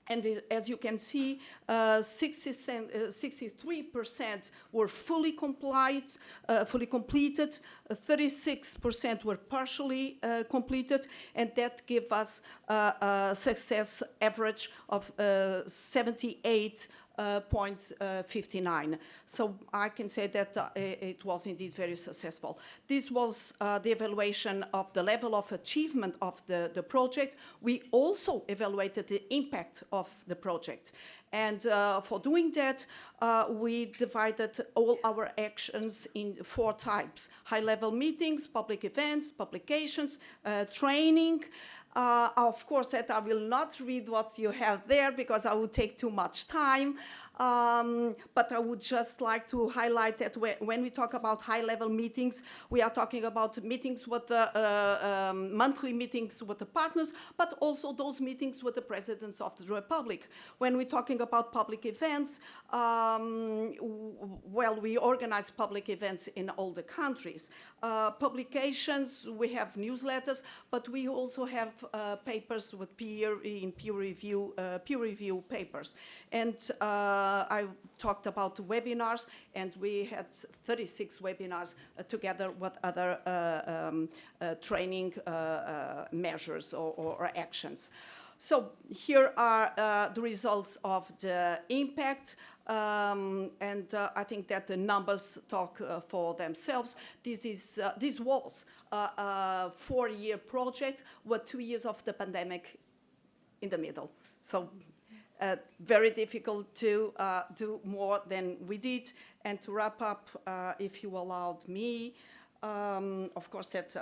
And as you can see, 63% were fully completed, 36% were partially completed, and that gave us a success average of 78.59. So I can say that it was indeed very successful. This was the evaluation of the level of achievement of the project. We also evaluated the impact of the project. And for doing that, we divided all our actions in 4 types: high-level meetings, public events, publications, training. Of course, that I will not read what you have there because I would take too much time. But I would just like to highlight that when we talk about high-level meetings, we are talking about meetings with the monthly meetings with the partners, but also those meetings with the presidents of the Republic. When we're talking about public events, well, we organize public events in all the countries. Publications, we have newsletters, but we also have papers with peer review papers. And I talked about webinars, and we had 36 webinars together with other training measures or actions. So here are the results of the impact, and I think that the numbers talk for themselves. This was a 4-year project with 2 years of the pandemic in the middle. So very difficult to do more than we did. And to wrap up, if you allowed me, of course that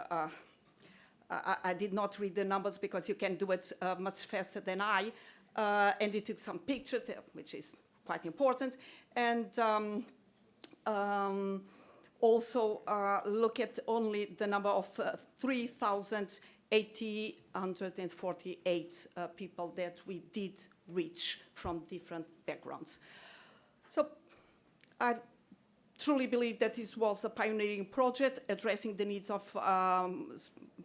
I did not read the numbers because you can do it much faster than I. And it took some pictures, which is quite important. And also look at only the number of 3,848 people that we did reach from different backgrounds. So I truly believe that this was a pioneering project addressing the needs of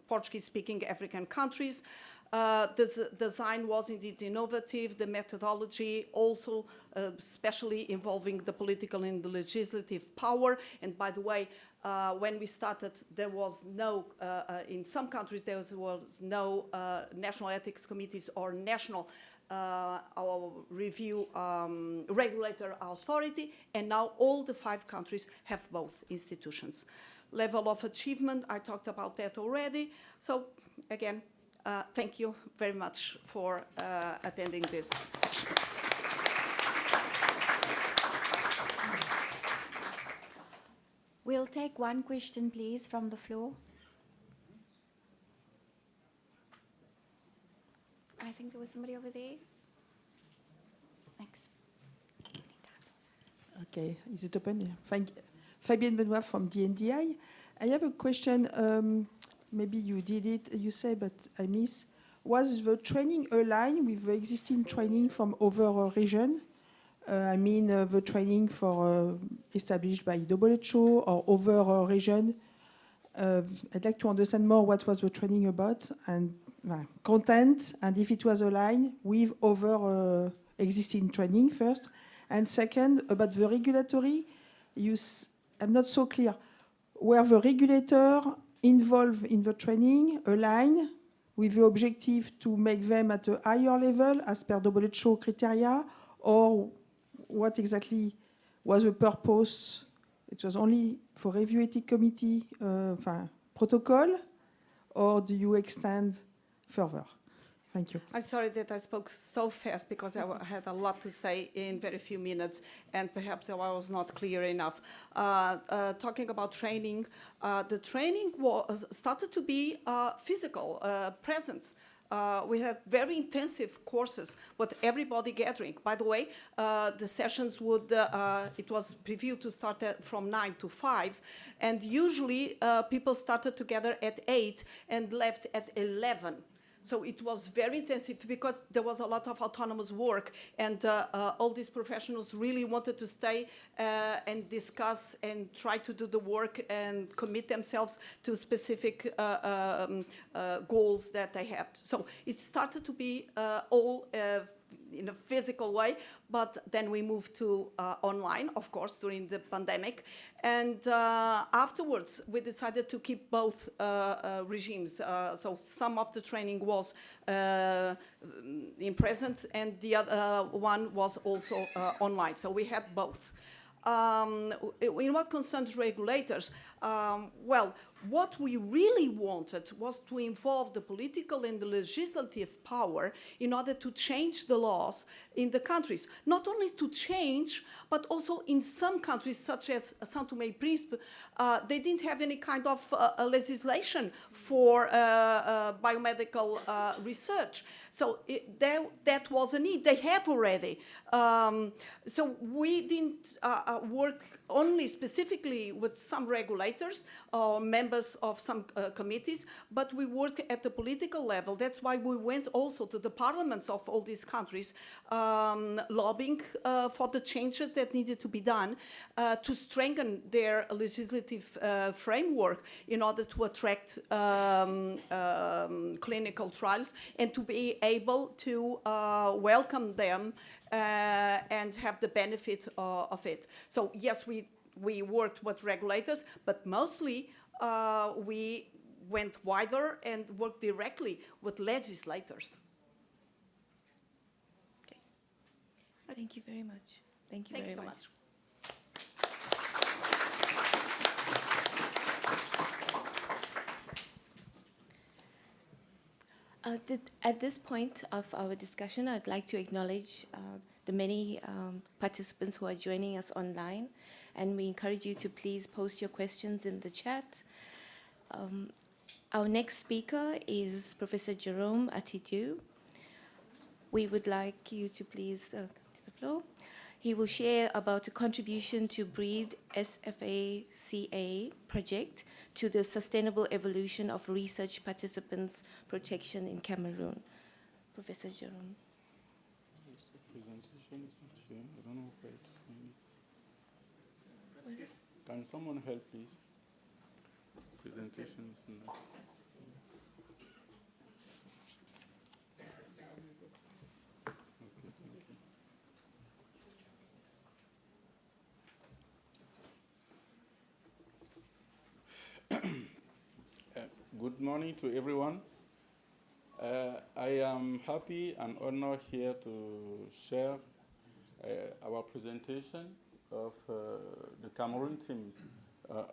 Portuguese-speaking African countries. The design was indeed innovative, the methodology also especially involving the political and the legislative power. And by the way, when we started, there was no, in some countries, there was no national ethics committees or national our review regulator authority, and now all the 5 countries have both institutions. Level of achievement, I talked about that already. So again, thank you very much for attending this. We'll take one question, please, from the floor. I think there was somebody over there. Thanks. Okay, is it open? Yeah. Fabienne Benoit from DNDI. I have a question. Maybe you did it, you say, but I miss. Was the training aligned with the existing training from other region? I mean, the training for established by WHO or other region. I'd like to understand more what was the training about and content, and if it was aligned with other existing training first. And second, about the regulatory, I'm not so clear. Were the regulator involved in the training aligned with the objective to make them at a higher level as per WHO criteria, or what exactly was the purpose? It was only for review ethic committee protocol, or do you extend further? Thank you. I'm sorry that I spoke so fast because I had a lot to say in very few minutes, and perhaps I was not clear enough. Talking about training, the training started to be physical presence. We had very intensive courses with everybody gathering. By the way, the sessions would, it was previewed to start from 9 to 5, and usually people started together at 8 and left at 11. So it was very intensive because there was a lot of autonomous work, and all these professionals really wanted to stay and discuss and try to do the work and commit themselves to specific goals that they had. So it started to be all in a physical way, but then we moved to online, of course, during the pandemic. And afterwards, we decided to keep both regimes. So some of the training was in present, and the other one was also online. So we had both. In what concerns regulators, well, what we really wanted was to involve the political and the legislative power in order to change the laws in the countries. Not only to change, but also in some countries, such as São Tomé and Príncipe, they didn't have any kind of legislation for biomedical research. So that was a need. They have already. So we didn't work only specifically with some regulators or members of some committees, but we work at the political level. That's why we went also to the parliaments of all these countries, lobbying for the changes that needed to be done to strengthen their legislative framework in order to attract clinical trials and to be able to welcome them and have the benefit of it. So yes, we worked with regulators, but mostly we went wider and worked directly with legislators. Okay. Thank you very much. Thank you very much. At this point of our discussion, I'd like to acknowledge the many participants who are joining us online, and we encourage you to please post your questions in the chat. Our next speaker is Professor Jerome Atidieu. We would like you to please come to the floor. He will share about a contribution to Breed SFACA project to the sustainable evolution of research participants' protection in Cameroon. Professor Jerome. Can someone help, please? Presentation is not. Good morning to everyone. I am happy and honored here to share our presentation of the Cameroon team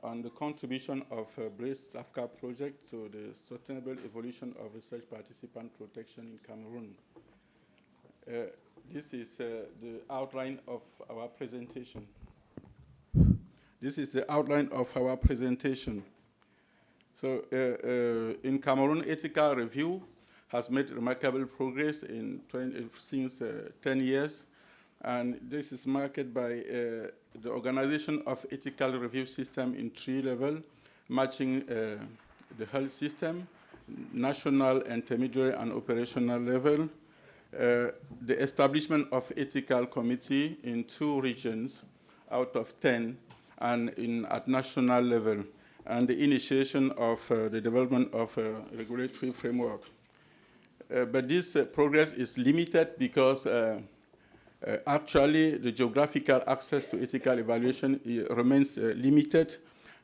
on the contribution of Breast Africa project to the sustainable evolution of research participant protection in Cameroon. This is the outline of our presentation. So in Cameroon, ethical review has made remarkable progress since 10 years. And this is marked by the organization of ethical review system in 3 levels, matching the health system, national, intermediary, and operational level. The establishment of ethical committee in 2 regions out of 10, and at national level, and the initiation of the development of a regulatory framework. But this progress is limited because actually the geographical access to ethical evaluation remains limited.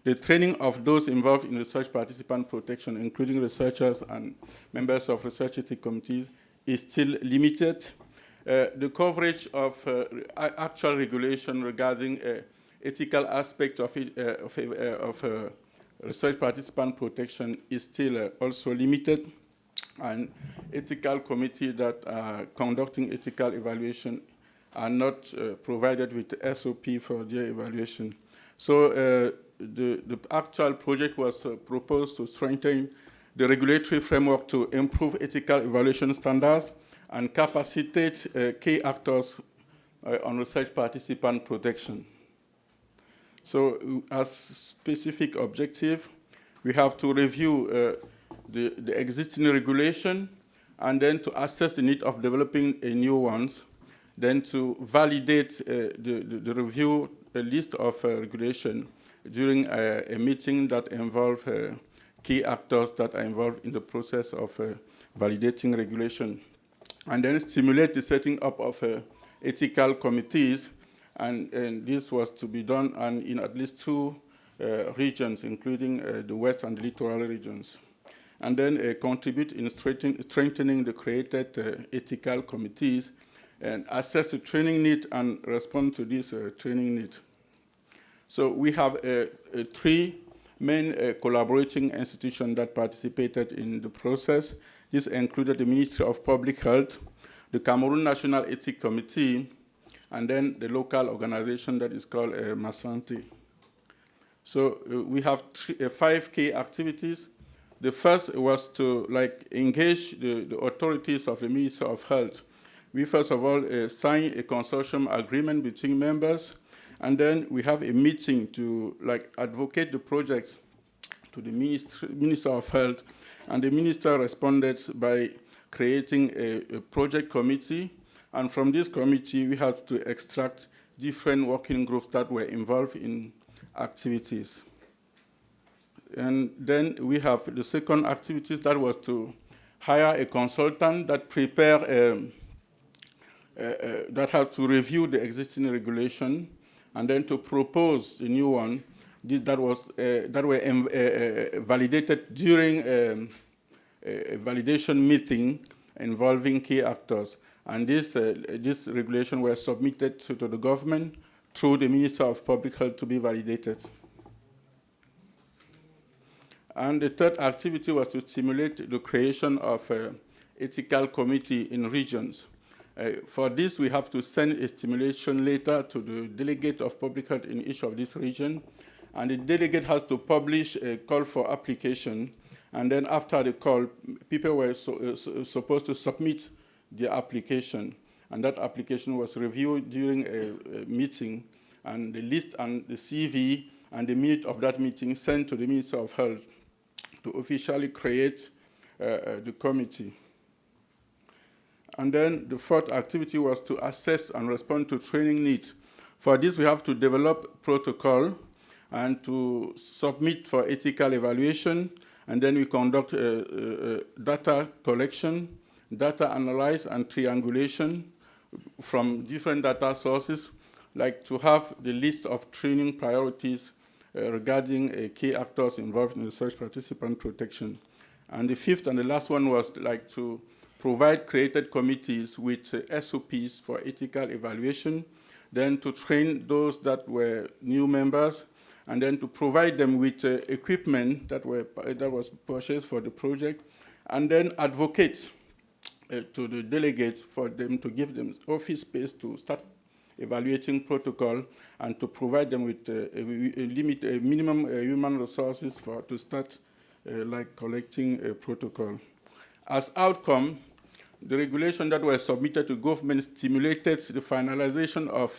The training of those involved in research participant protection, including researchers and members of research ethics committees, is still limited. The coverage of actual regulation regarding ethical aspects of research participant protection is still also limited, and ethical committees that are conducting ethical evaluation are not provided with the SOP for their evaluation. So the actual project was proposed to strengthen the regulatory framework to improve ethical evaluation standards and capacitate key actors on research participant protection. So as specific objective, we have to review the existing regulation, and then to assess the need of developing new ones, then to validate the review list of regulation during a meeting that involves key actors that are involved in the process of validating regulation. and then stimulate the setting up of ethical committees, and this was to be done in at least 2 regions, including the west and the littoral regions, and then contribute in strengthening the created ethical committees and assess the training need and respond to this training need. So we have 3 main collaborating institutions that participated in the process. This included the Ministry of Public Health, the Cameroon National Ethics Committee, and then the local organization that is called Masante. So we have 5 key activities. The first was to engage the authorities of the Ministry of Health. We first of all signed a consortium agreement between members, and then we have a meeting to advocate the project to the Minister of Health, and the minister responded by creating a project committee, and from this committee we had to extract different working groups that were involved in activities. And then we have the second activities, that was to hire a consultant that that had to review the existing regulation and then to propose the new one that were validated during a validation meeting involving key actors. And this regulation was submitted to the government through the Minister of Public Health to be validated. And the third activity was to stimulate the creation of an ethical committee in regions. For this, we have to send a stimulation letter to the delegate of public health in each of these regions, and the delegate has to publish a call for application, and then after the call, people were supposed to submit their application, and that application was reviewed during a meeting, and the list and the CV and the minute of that meeting sent to the Minister of Health to officially create the committee. And then the fourth activity was to assess and respond to training needs. For this, we have to develop protocol and to submit for ethical evaluation, and then we conduct data collection, data analysis, and triangulation from different data sources, like to have the list of training priorities regarding key actors involved in research participant protection. And the fifth and the last one was to provide created committees with SOPs for ethical evaluation, then to train those that were new members, and then to provide them with equipment that was purchased for the project, and then advocate to the delegates for them to give them office space to start evaluating protocol, and to provide them with a minimum human resources to start collecting a protocol. As outcome, the regulation that was submitted to government stimulated the finalization of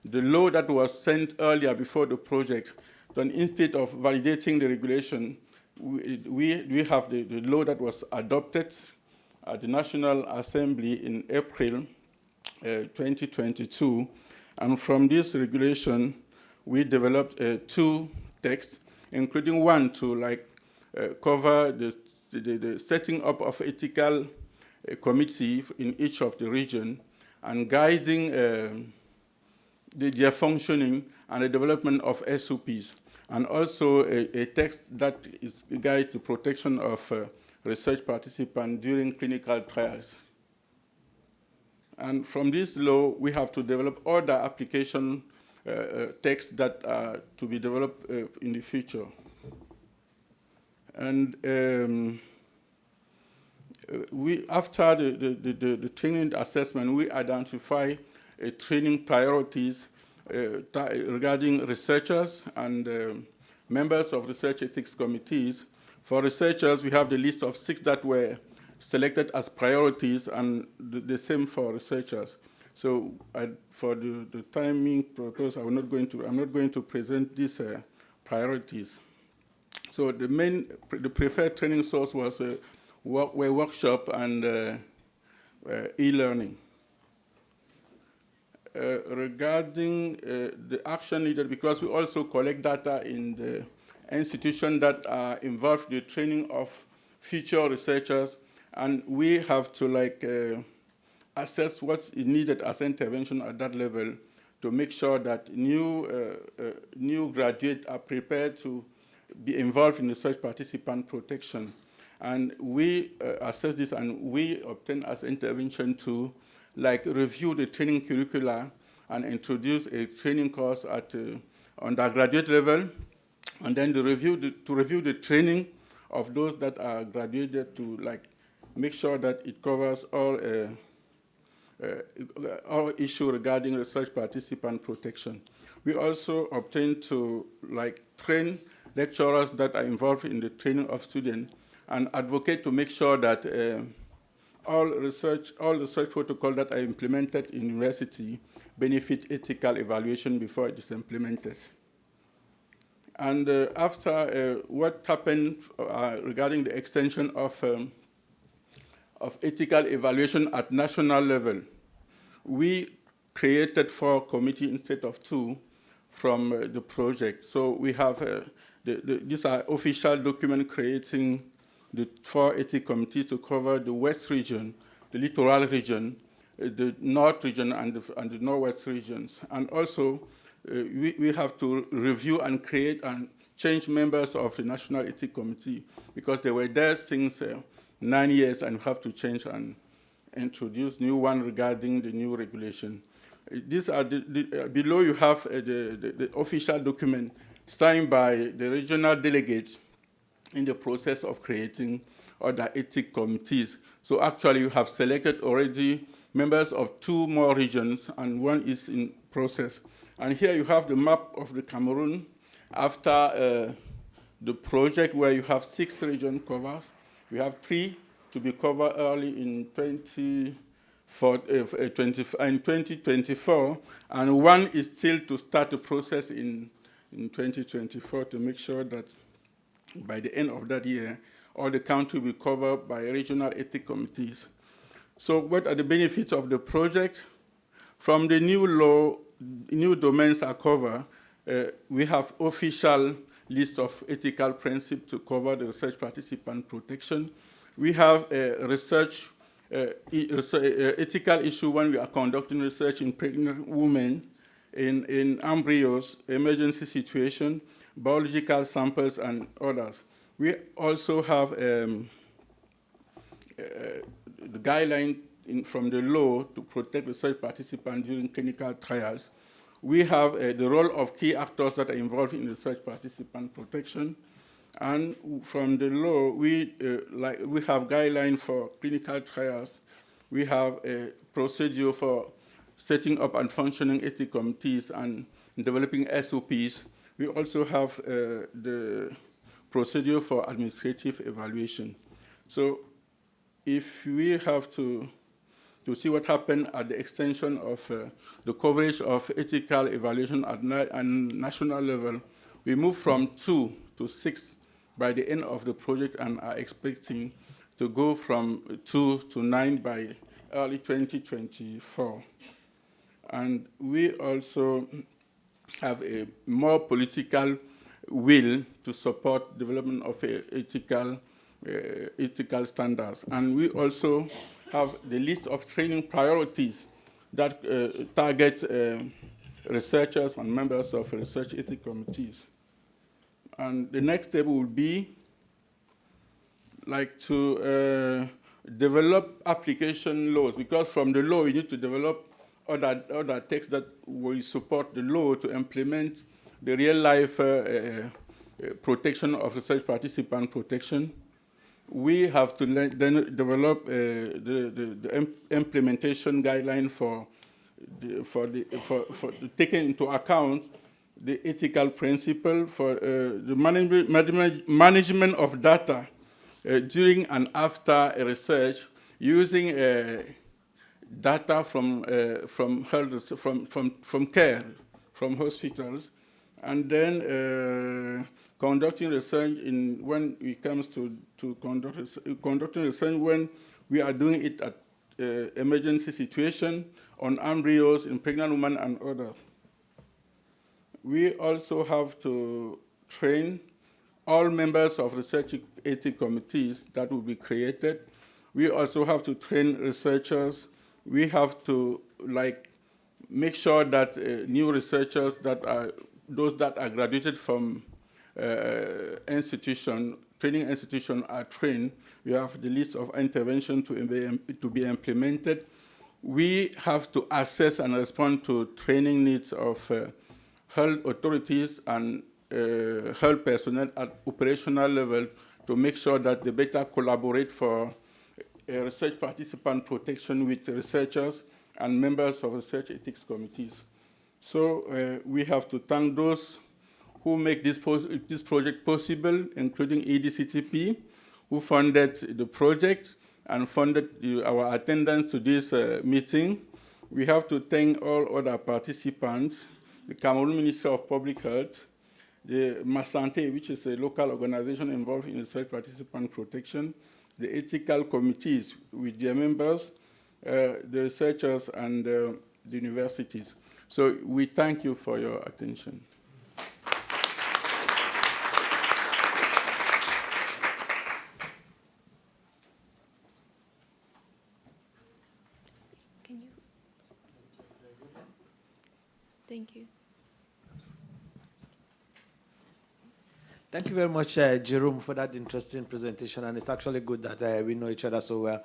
the law that was sent earlier before the project. Then instead of validating the regulation, we have the law that was adopted at the National Assembly in April 2022. And from this regulation, we developed 2 texts, including one to cover the setting up of ethical committee in each of the region, and guiding their functioning and the development of SOPs, and also a text that guides the protection of research participants during clinical trials. And from this law, we have to develop other application texts that are to be developed in the future. And after the training assessment, we identify training priorities regarding researchers and members of research ethics committees. For researchers, we have the list of 6 that were selected as priorities, and the same for researchers. So for the timing purpose, I'm not going to present these priorities. So the preferred training source was were workshop and e-learning. Regarding the action needed, because we also collect data in the institutions that are involved in the training of future researchers, and we have to assess what's needed as intervention at that level to make sure that new graduates are prepared to be involved in research participant protection. And we assess this and we obtain as intervention to review the training curricula and introduce a training course at undergraduate level, and then to review the training of those that are graduated to make sure that it covers all issues regarding research participant protection. We also obtain to train lecturers that are involved in the training of students and advocate to make sure that all research protocols that are implemented in university benefit ethical evaluation before it is implemented. And after what happened regarding the extension of ethical evaluation at national level, we created 4 committees instead of 2 from the project. So we have, these are official documents creating the 4 ethics committees to cover the West region, the littoral region, the North region, and the Northwest regions. And also, we have to review and create and change members of the National Ethics Committee because they were there since 9 years and have to change and introduce new one regarding the new regulation. These are below you have the official document signed by the regional delegates in the process of creating other ethics committees. So actually you have selected already members of 2 more regions and 1 is in process. And here you have the map of the Cameroon after the project where you have 6 regions covered. We have 3 to be covered early in 2024, and 1 is still to start the process in 2024 to make sure that by the end of that year, all the country will be covered by regional ethics committees. So what are the benefits of the project? From the new law, new domains are covered. We have official list of ethical principles to cover the research participant protection. We have a research ethical issue when we are conducting research in pregnant women, in embryos, emergency situation, biological samples, and others. We also have the guideline from the law to protect research participants during clinical trials. We have the role of key actors that are involved in research participant protection. And from the law, we have guidelines for clinical trials. We have a procedure for setting up and functioning ethics committees and developing SOPs. We also have the procedure for administrative evaluation. So if we have to see what happened at the extension of the coverage of ethical evaluation at national level, we moved from 2 to 6 by the end of the project and are expecting to go from 2 to 9 by early 2024. And we also have a more political will to support development of ethical standards. And we also have the list of training priorities that target researchers and members of research ethics committees. And the next step will be to develop application laws, because from the law we need to develop other texts that will support the law to implement the real-life protection of research participant protection. We have to then develop the implementation guideline for taking into account the ethical principle for the management of data during and after a research using data from care, from hospitals, and then conducting research when it comes to conducting research when we are doing it at emergency situation, on embryos, in pregnant women, and others. We also have to train all members of research ethics committees that will be created. We also have to train researchers we have to make sure that new researchers those that are graduated from training institution are trained. We have the list of intervention to be implemented. We have to assess and respond to training needs of health authorities and health personnel at operational level to make sure that they better collaborate for research participant protection with researchers and members of research ethics committees. So we have to thank those who make this project possible, including EDCTP, who funded the project and funded our attendance to this meeting. We have to thank all other participants, the Cameroon Ministry of Public Health, the Masante, which is a local organization involved in research participant protection, the ethical committees with their members, the researchers, and the universities. So we thank you for your attention. Thank you. Thank you very much, Jerome, for that interesting presentation. And it's actually good that we know each other so well.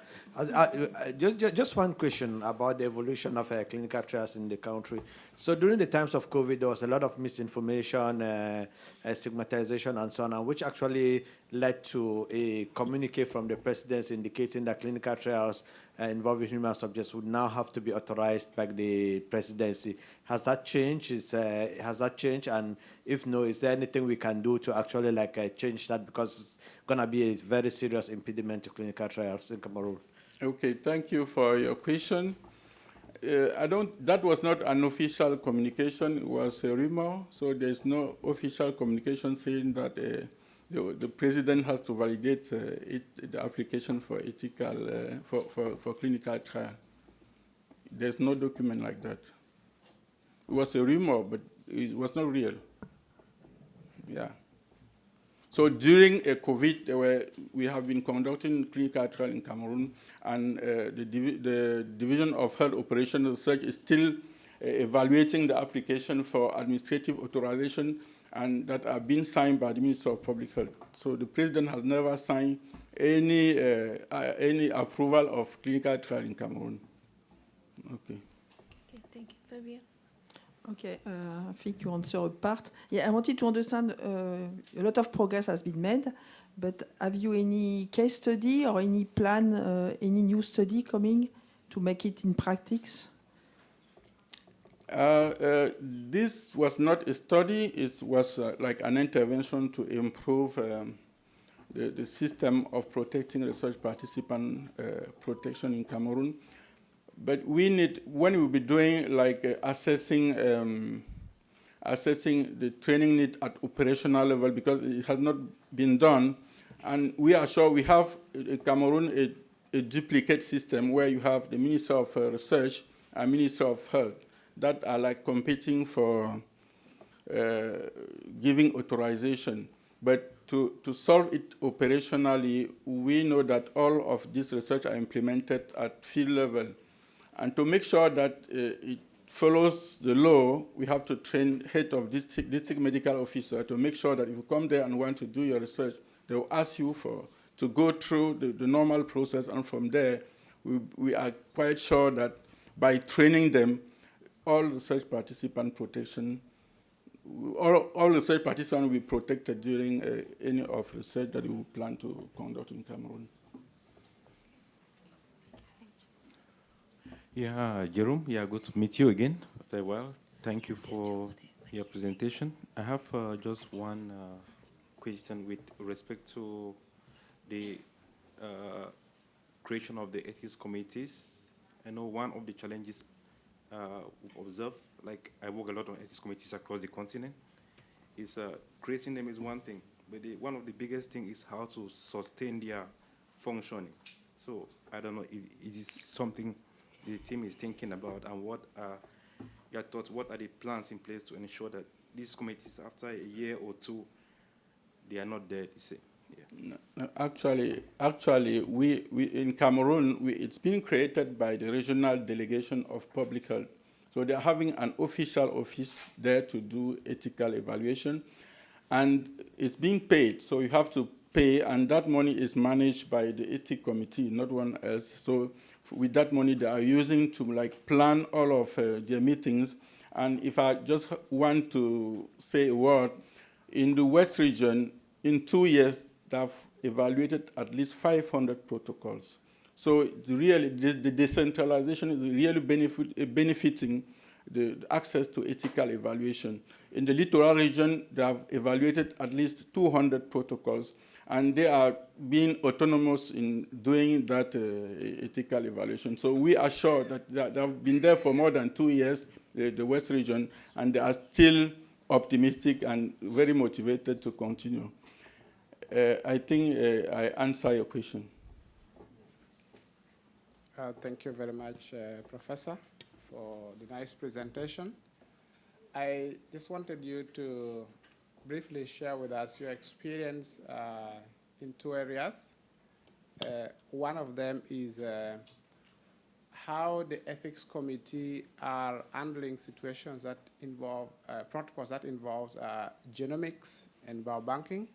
Just one question about the evolution of clinical trials in the country. So during the times of COVID, there was a lot of misinformation, stigmatization, and so on, which actually led to a communique from the presidency indicating that clinical trials involving human subjects would now have to be authorized by the presidency. Has that changed? Has that changed? And if no, is there anything we can do to actually change that, because it's going to be a very serious impediment to clinical trials in Cameroon? Okay, thank you for your question. That was not an official communication, it was a rumor, so there's no official communication saying that the president has to validate the application for ethical, for clinical trial. There's no document like that. It was a rumor, but it was not real. Yeah. So during COVID, we have been conducting clinical trial in Cameroon, and the Division of Health Operational Research is still evaluating the application for administrative authorization, and that are being signed by the Minister of Public Health. So the President has never signed any approval of clinical trial in Cameroon. Okay. Okay, thank you. Fabien? Okay, I think you answered part. Yeah, I wanted to understand, a lot of progress has been made, but have you any case study or any plan, any new study coming to make it in practice? This was not a study, it was like an intervention to improve the system of protecting research participant protection in Cameroon. But we need, when we'll be doing assessing the training need at operational level, because it has not been done, and we are sure we have in Cameroon a duplicate system where you have the Minister of Research and Minister of Health that are competing for giving authorization. But to solve it operationally, we know that all of this research are implemented at field level. And to make sure that it follows the law, we have to train head of district medical officer to make sure that if you come there and want to do your research, they will ask you to go through the normal process, and from there, we are quite sure that by training them, all research participant protection, all research participants will be protected during any of research that we plan to conduct in Cameroon. Yeah, Jerome, yeah, good to meet you again. Very well. Thank you for your presentation. I have just one question with respect to the creation of the ethics committees. I know one of the challenges we've observed, like I work a lot on ethics committees across the continent, is creating them is one thing, but one of the biggest things is how to sustain their functioning. So I don't know if it is something the team is thinking about, and what are your thoughts, what are the plans in place to ensure that these committees, after a year or two, they are not dead, you say? No, actually, we in Cameroon, it's been created by the regional delegation of public health. So they're having an official office there to do ethical evaluation, and it's being paid. So you have to pay, and that money is managed by the ethics committee, not one else. So with that money, they are using to like plan all of their meetings. And if I just want to say a word, in the West region, in 2 years, they've evaluated at least 500 protocols. So it's really, the decentralization is really benefiting the access to ethical evaluation. In the littoral region, they have evaluated at least 200 protocols, and they are being autonomous in doing that ethical evaluation. So we are sure that they have been there for more than 2 years, the West region, and they are still optimistic and very motivated to continue. I think I answer your question. Thank you very much, Professor, for the nice presentation. I just wanted you to briefly share with us your experience in 2 areas. One of them is how the ethics committee are handling situations that involve protocols that involve genomics and biobanking,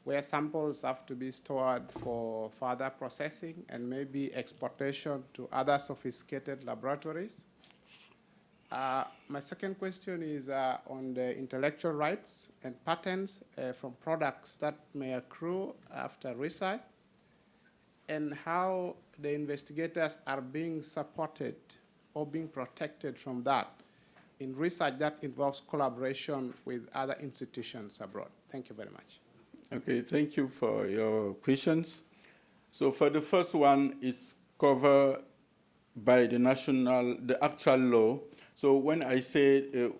where samples have to be stored for further processing and maybe exportation to other sophisticated laboratories. My second question is on the intellectual rights and patents from products that may accrue after research, and how the investigators are being supported or being protected from that in research that involves collaboration with other institutions abroad. Thank you very much. Okay, thank you for your questions. So for the first one, it's covered by the actual law. So when I say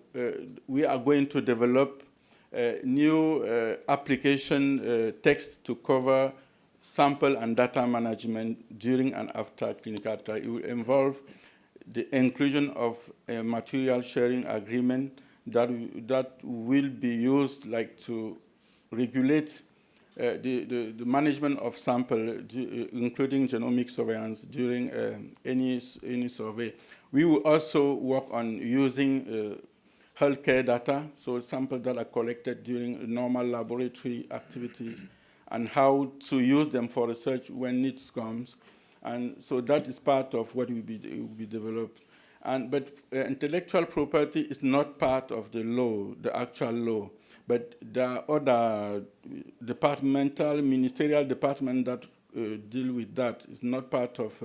we are going to develop a new application text to cover sample and data management during and after clinical trial, it will involve the inclusion of a material sharing agreement that will be used like to regulate the management of sample, including genomic surveillance during any survey. We will also work on using healthcare data, so samples that are collected during normal laboratory activities, and how to use them for research when needs comes. And so that is part of what will be developed. But intellectual property is not part of the law, the actual law. But there are other ministerial departments that deal with that. It's not part of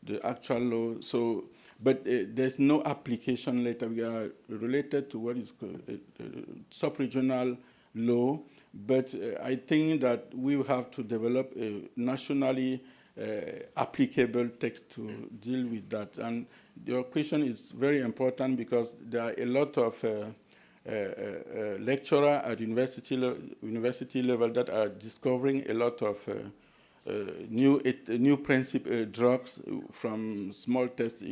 the actual law. So, but there's no application later. We are related to what is called sub-regional law. But I think that we will have to develop a nationally applicable text to deal with that. And your question is very important because there are a lot of lecturers at university level that are discovering a lot of new drugs from small tests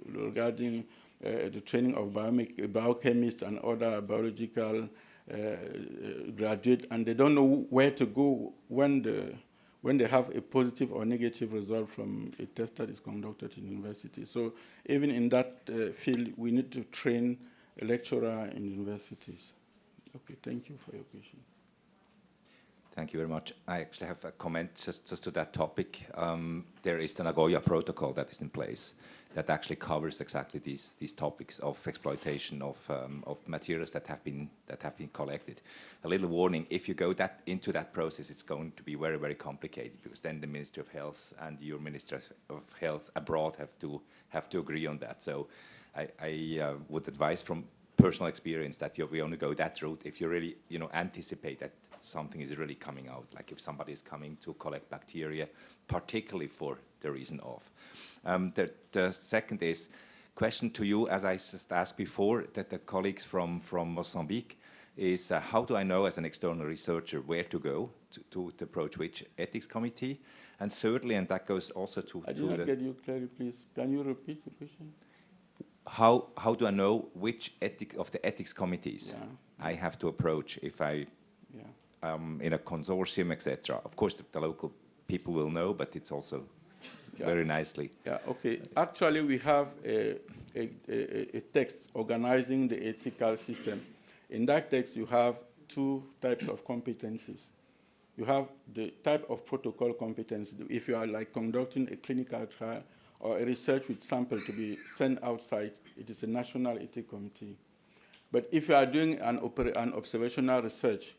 regarding the training of biochemists and other biological graduates, and they don't know where to go when they have a positive or negative result from a test that is conducted in university. So even in that field, we need to train a lecturer in universities. Okay, thank you for your question. Thank you very much. I actually have a comment just to that topic. There is the Nagoya Protocol that is in place that actually covers exactly these topics of exploitation of materials that have been collected. A little warning: if you go into that process, it's going to be very, very complicated, because then the Ministry of Health and your Minister of Health abroad have to agree on that. So I would advise from personal experience that we only go that route if you really anticipate that something is really coming out, like if somebody is coming to collect bacteria, particularly for the reason of. The second is question to you, as I just asked before, that the colleagues from Mozambique, is how do I know as an external researcher where to go to approach which ethics committee? And thirdly, and that goes also to... I did not get you clearly, please. Can you repeat the question? How do I know which of the ethics committees I have to approach if I in a consortium, etc.? Of course, the local people will know, but it's also very nicely. Yeah, okay. Actually, we have a text organizing the ethical system. In that text, you have two types of competencies. You have the type of protocol competence. If you are like conducting a clinical trial or a research with sample to be sent outside, it is a national ethics committee. But if you are doing an observational research,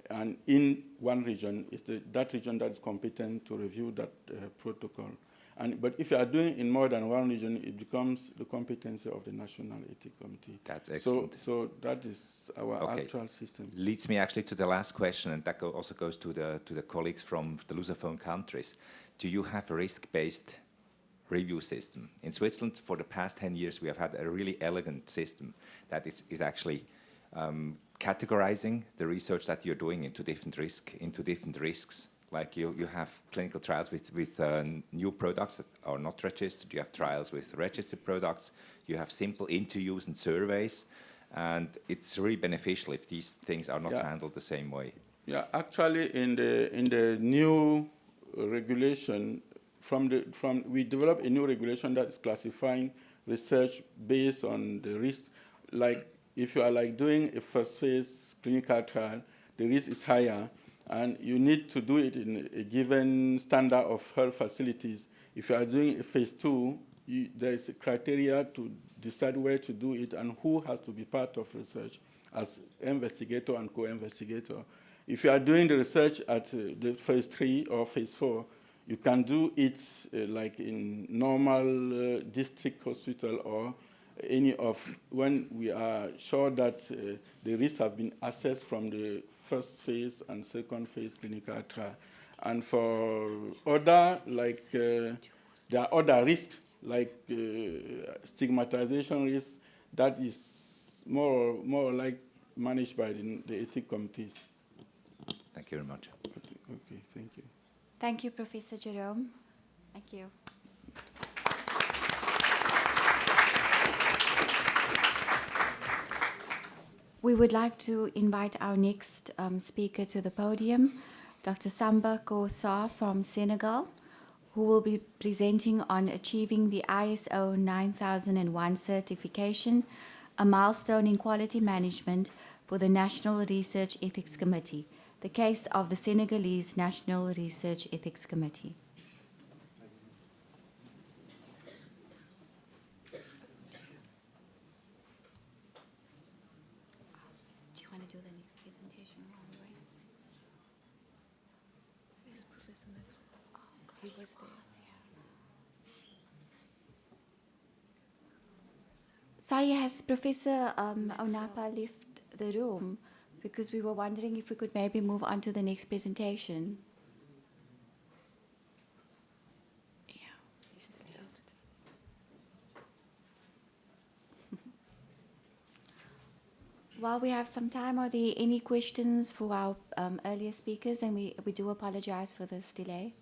and in one region, it's that region that is competent to review that protocol. But if you are doing in more than one region, it becomes the competency of the National Ethics Committee. That's excellent. So that is our actual system. Leads me actually to the last question, and that also goes to the colleagues from the Lusophone countries. Do you have a risk-based review system? In Switzerland, for the past 10 years, we have had a really elegant system that is actually categorizing the research that you're doing into different risks. Like you have clinical trials with new products that are not registered. You have trials with registered products. You have simple interviews and surveys. And it's really beneficial if these things are not handled the same way. Yeah, actually, in the new regulation, we developed a new regulation that is classifying research based on the risk. Like if you are like doing a first phase clinical trial, the risk is higher, and you need to do it in a given standard of health facilities. If you are doing a phase 2, there is a criteria to decide where to do it and who has to be part of research as investigator and co-investigator. If you are doing the research at the phase 3 or phase 4, you can do it like in normal district hospital or any of when we are sure that the risks have been assessed from the first phase and second phase clinical trial. And for other, like there are other risks, like stigmatization risks, that is more like managed by the ethics committees. Thank you very much. Okay, thank you. Thank you, Professor Jerome. Thank you. We would like to invite our next speaker to the podium, Dr. Samba Kosa from Senegal, who will be presenting on achieving the ISO 9001 certification, a milestone in quality management for the National Research Ethics Committee, the case of the Senegalese National Research Ethics Committee. Sorry, has Professor Onapa left the room? Because we were wondering if we could maybe move on to the next presentation. While we have some time, are there any questions for our earlier speakers? And we do apologize for this delay.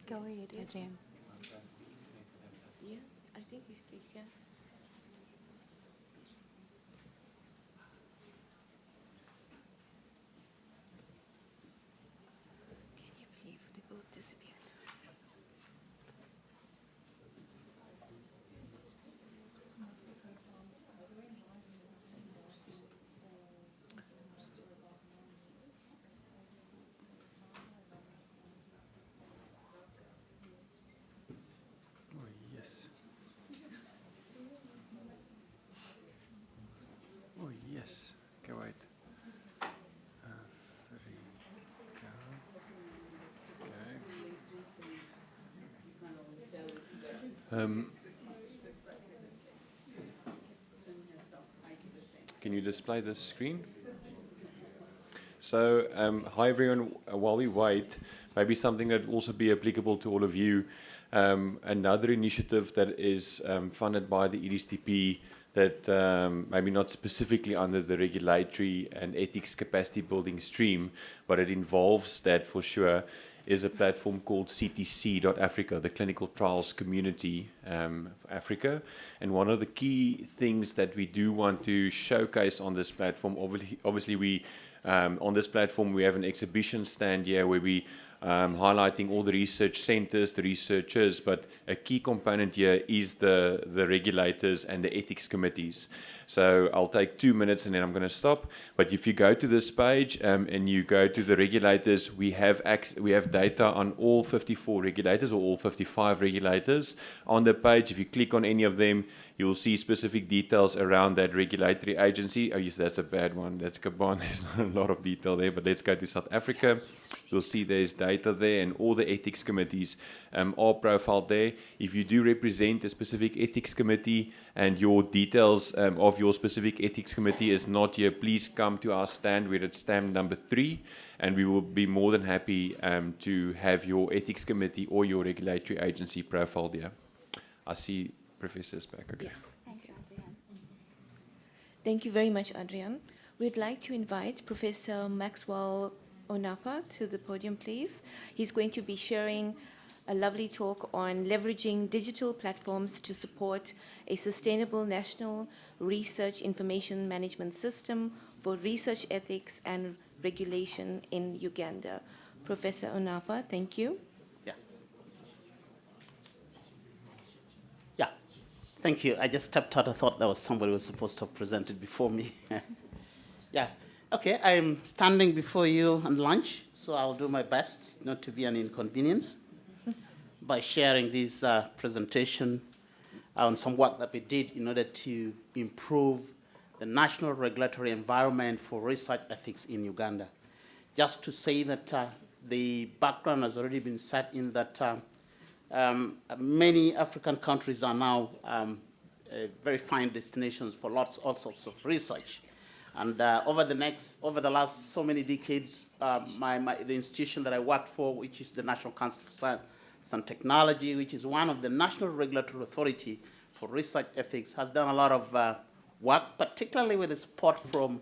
Go ahead, Adrian. Yeah, I think you can. Can you believe they both disappeared? Can you display the screen? So, hi everyone. While we wait, maybe something that will also be applicable to all of you. Another initiative that is funded by the EDCTP that maybe not specifically under the regulatory and ethics capacity building stream, but it involves that for sure, is a platform called CTC.Africa, the Clinical Trials Community Africa. And one of the key things that we do want to showcase on this platform, obviously we, on this platform we have an exhibition stand here where we highlighting all the research centers, the researchers, but a key component here is the regulators and the ethics committees. So I'll take 2 minutes and then I'm going to stop. But if you go to this page and you go to the regulators, we have data on all 54 regulators or all 55 regulators. On the page, if you click on any of them, you'll see specific details around that regulatory agency. Oh yes, that's a bad one. That's Gabon. There's not a lot of detail there, but let's go to South Africa. You'll see there's data there and all the ethics committees are profiled there. If you do represent a specific ethics committee and your details of your specific ethics committee is not here, please come to our stand. We're at stand number 3, and we will be more than happy to have your ethics committee or your regulatory agency profiled here. I see Professor's back. Okay. Yes. Thank you, Adrian. Thank you very much, Adrian. We'd like to invite Professor Maxwell Onapa to the podium, please. He's going to be sharing a lovely talk on leveraging digital platforms to support a sustainable national research information management system for research ethics and regulation in Uganda. Professor Onapa, thank you. Thank you. I just stepped out. I thought there was somebody who was supposed to have presented before me. Yeah. Okay, I'm standing before you on lunch, so I'll do my best not to be an inconvenience by sharing this presentation on some work that we did in order to improve the national regulatory environment for research ethics in Uganda. Just to say that the background has already been set in that many African countries are now very fine destinations for all sorts of research. And over the last so many decades, the institution that I worked for, which is the National Council for Science and Technology, which is one of the national regulatory authority for research ethics, has done a lot of work, particularly with the support from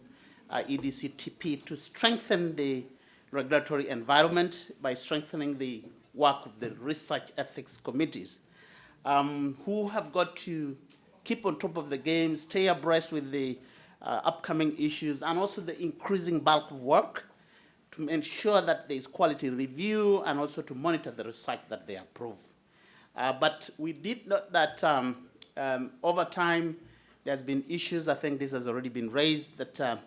EDCTP to strengthen the regulatory environment by strengthening the work of the research ethics committees, who have got to keep on top of the game, stay abreast with the upcoming issues, and also the increasing bulk of work to ensure that there is quality review and also to monitor the research that they approve. But we did note that over time, there's been issues, I think this has already been raised, that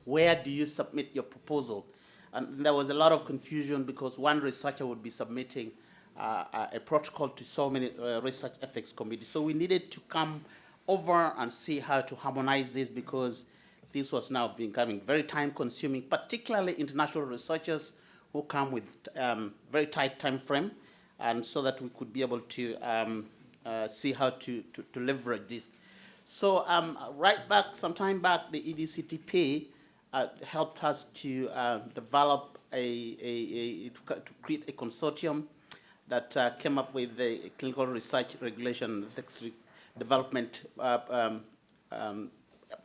where do you submit your proposal? And there was a lot of confusion because one researcher would be submitting a protocol to so many research ethics committees. So we needed to come over and see how to harmonize this, because this was now becoming very time-consuming, particularly international researchers who come with very tight time frame, and so that we could be able to see how to leverage this. So some time back, the EDCTP helped us to develop to create a consortium that came up with the clinical research regulation ethics development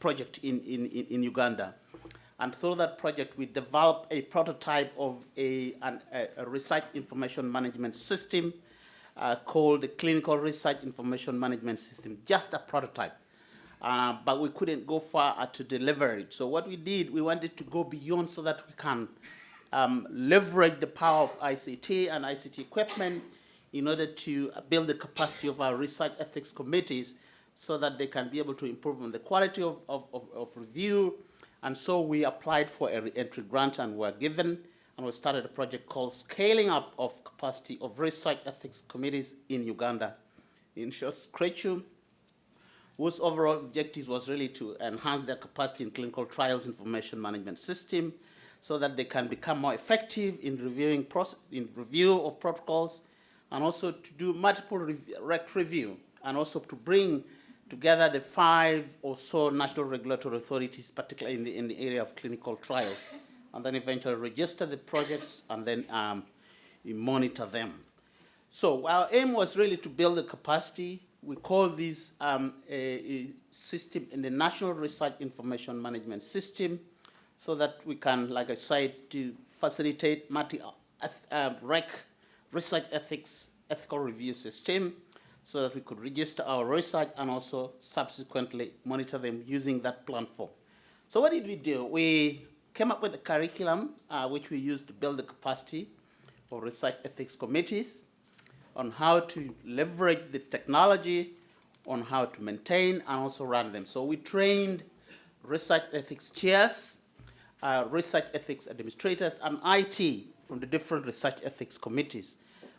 project in Uganda. And through that project, we developed a prototype of a research information management system called the Clinical Research Information Management System, just a prototype. But we couldn't go far to deliver it. So what we did, we wanted to go beyond so that we can leverage the power of ICT and ICT equipment in order to build the capacity of our research ethics committees so that they can be able to improve on the quality of review. And so we applied for a re-entry grant and were given, and we started a project called Scaling Up of Capacity of Research Ethics Committees in Uganda. In short, SCRECHU, whose overall objective was really to enhance their capacity in clinical trials information management system so that they can become more effective in review of protocols and also to do multiple rec review, and also to bring together the 5 or so national regulatory authorities, particularly in the area of clinical trials, and then eventually register the projects and then monitor them. So our aim was really to build a capacity. We call this a system in the National Research Information Management System, so that we can, like I said, to facilitate multi-rec research ethical review system, so that we could register our research and also subsequently monitor them using that platform. So what did we do? We came up with a curriculum which we used to build the capacity for research ethics committees on how to leverage the technology, on how to maintain and also run them. So we trained research ethics chairs, research ethics administrators, and IT from the different research ethics committees.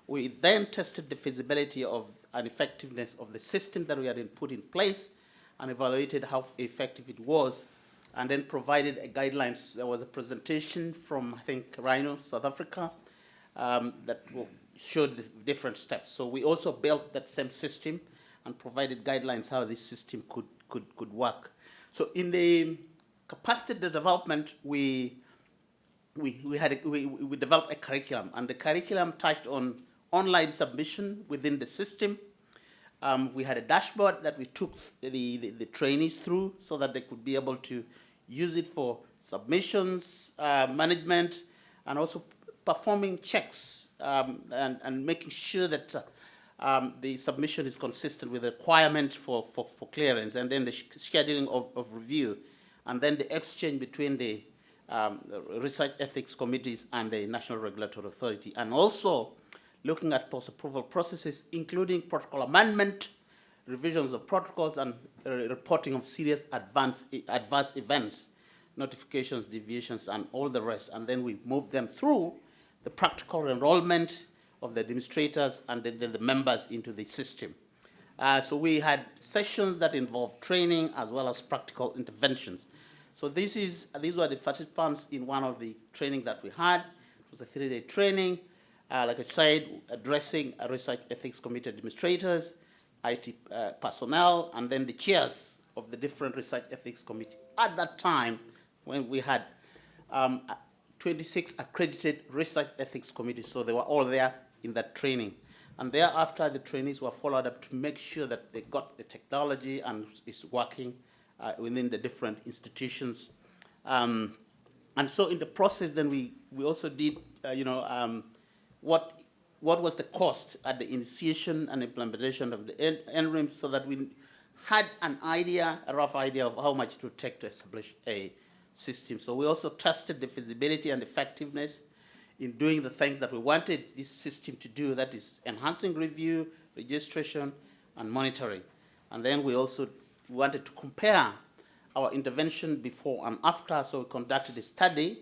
We then tested the feasibility of and effectiveness of the system that we had put in place and evaluated how effective it was, and then provided a guidelines. There was a presentation from, I think, Rhino, South Africa, that showed the different steps. So we also built that same system and provided guidelines how this system could work. So in the capacity development, we developed a curriculum, and the curriculum touched on online submission within the system. We had a dashboard that we took the trainees through so that they could be able to use it for submissions, management, and also performing checks and making sure that the submission is consistent with the requirement for clearance, and then the scheduling of review, and then the exchange between the research ethics committees and the National Regulatory Authority, and also looking at post-approval processes, including protocol amendment, revisions of protocols, and reporting of serious adverse events, notifications, deviations, and all the rest. And then we move them through the practical enrollment of the administrators and then the members into the system. So we had sessions that involved training as well as practical interventions. So these were the participants in one of the training that we had. It was a 3-day training. Like I said, addressing research ethics committee administrators, IT personnel, and then the chairs of the different research ethics committee. At that time, when we had 26 accredited research ethics committees, so they were all there in that training. And thereafter, the trainees were followed up to make sure that they got the technology and is working within the different institutions. And so in the process, then we also did, what was the cost at the initiation and implementation of the NRIM, so that we had an idea, a rough idea of how much it would take to establish a system. So we also tested the feasibility and effectiveness in doing the things that we wanted this system to do, that is enhancing review, registration, and monitoring. And then we also wanted to compare our intervention before and after, so we conducted a study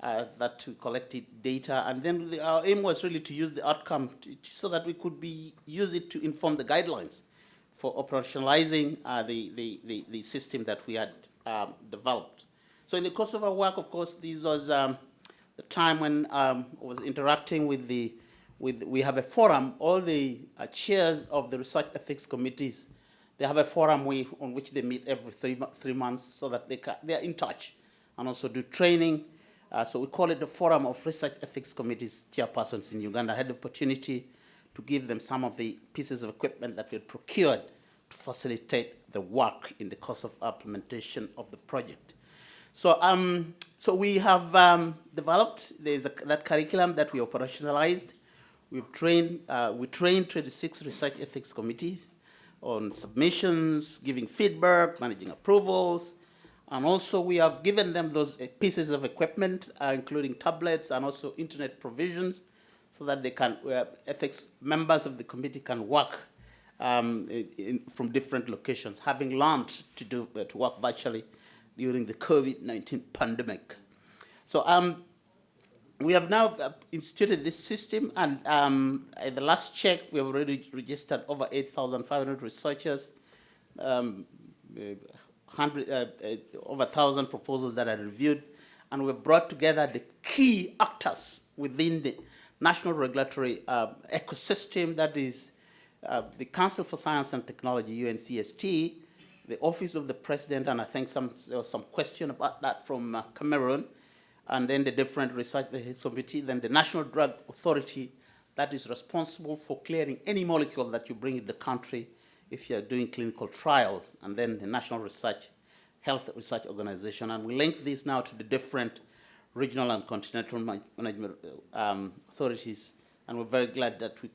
that we collected data, and then our aim was really to use the outcome so that we could use it to inform the guidelines for operationalizing the system that we had developed. So in the course of our work, of course, this was the time when I was interacting with we have a forum, all the chairs of the research ethics committees, they have a forum on which they meet every three months, so that they're in touch and also do training. So we call it the Forum of Research Ethics Committees chairpersons in Uganda. I had the opportunity to give them some of the pieces of equipment that we had procured to facilitate the work in the course of implementation of the project. So, so we have developed that curriculum that we operationalized. We trained 26 research ethics committees on submissions, giving feedback, managing approvals, and also we have given them those pieces of equipment, including tablets and also internet provisions, so that they can, ethics members of the committee can work from different locations, having learned to work virtually during the COVID-19 pandemic. So we have now instituted this system, and at the last check, we have already registered over 8,500 researchers, over 1,000 proposals that are reviewed, and we've brought together the key actors within the national regulatory ecosystem, that is the Council for Science and Technology, UNCST, the Office of the President, and I think there was some question about that from Cameroon, and then the different research committee, then the National Drug Authority that is responsible for clearing any molecule that you bring in the country if you're doing clinical trials, and then the National Health Research Organization. And we link this now to the different regional and continental management authorities, and we're very glad that we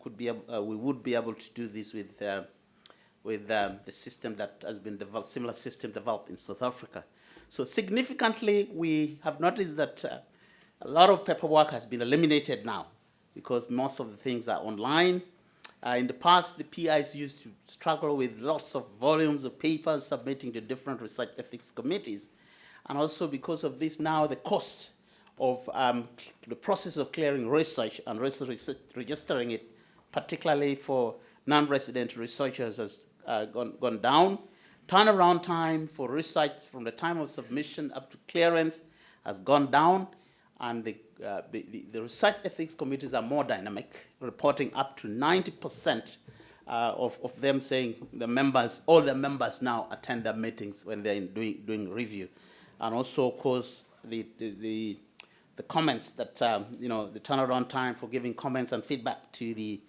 would be able to do this with the system that has been developed, similar system developed in South Africa. So significantly, we have noticed that a lot of paperwork has been eliminated now because most of the things are online. In the past, the PIs used to struggle with lots of volumes of papers submitting to different research ethics committees. And also because of this now, the cost of the process of clearing research and registering it, particularly for non-resident researchers, has gone down. Turnaround time for research from the time of submission up to clearance has gone down, and the research ethics committees are more dynamic, reporting up to 90% of them saying all the members now attend their meetings when they're doing review. And also, of course, the comments that, the turnaround time for giving comments and feedback to the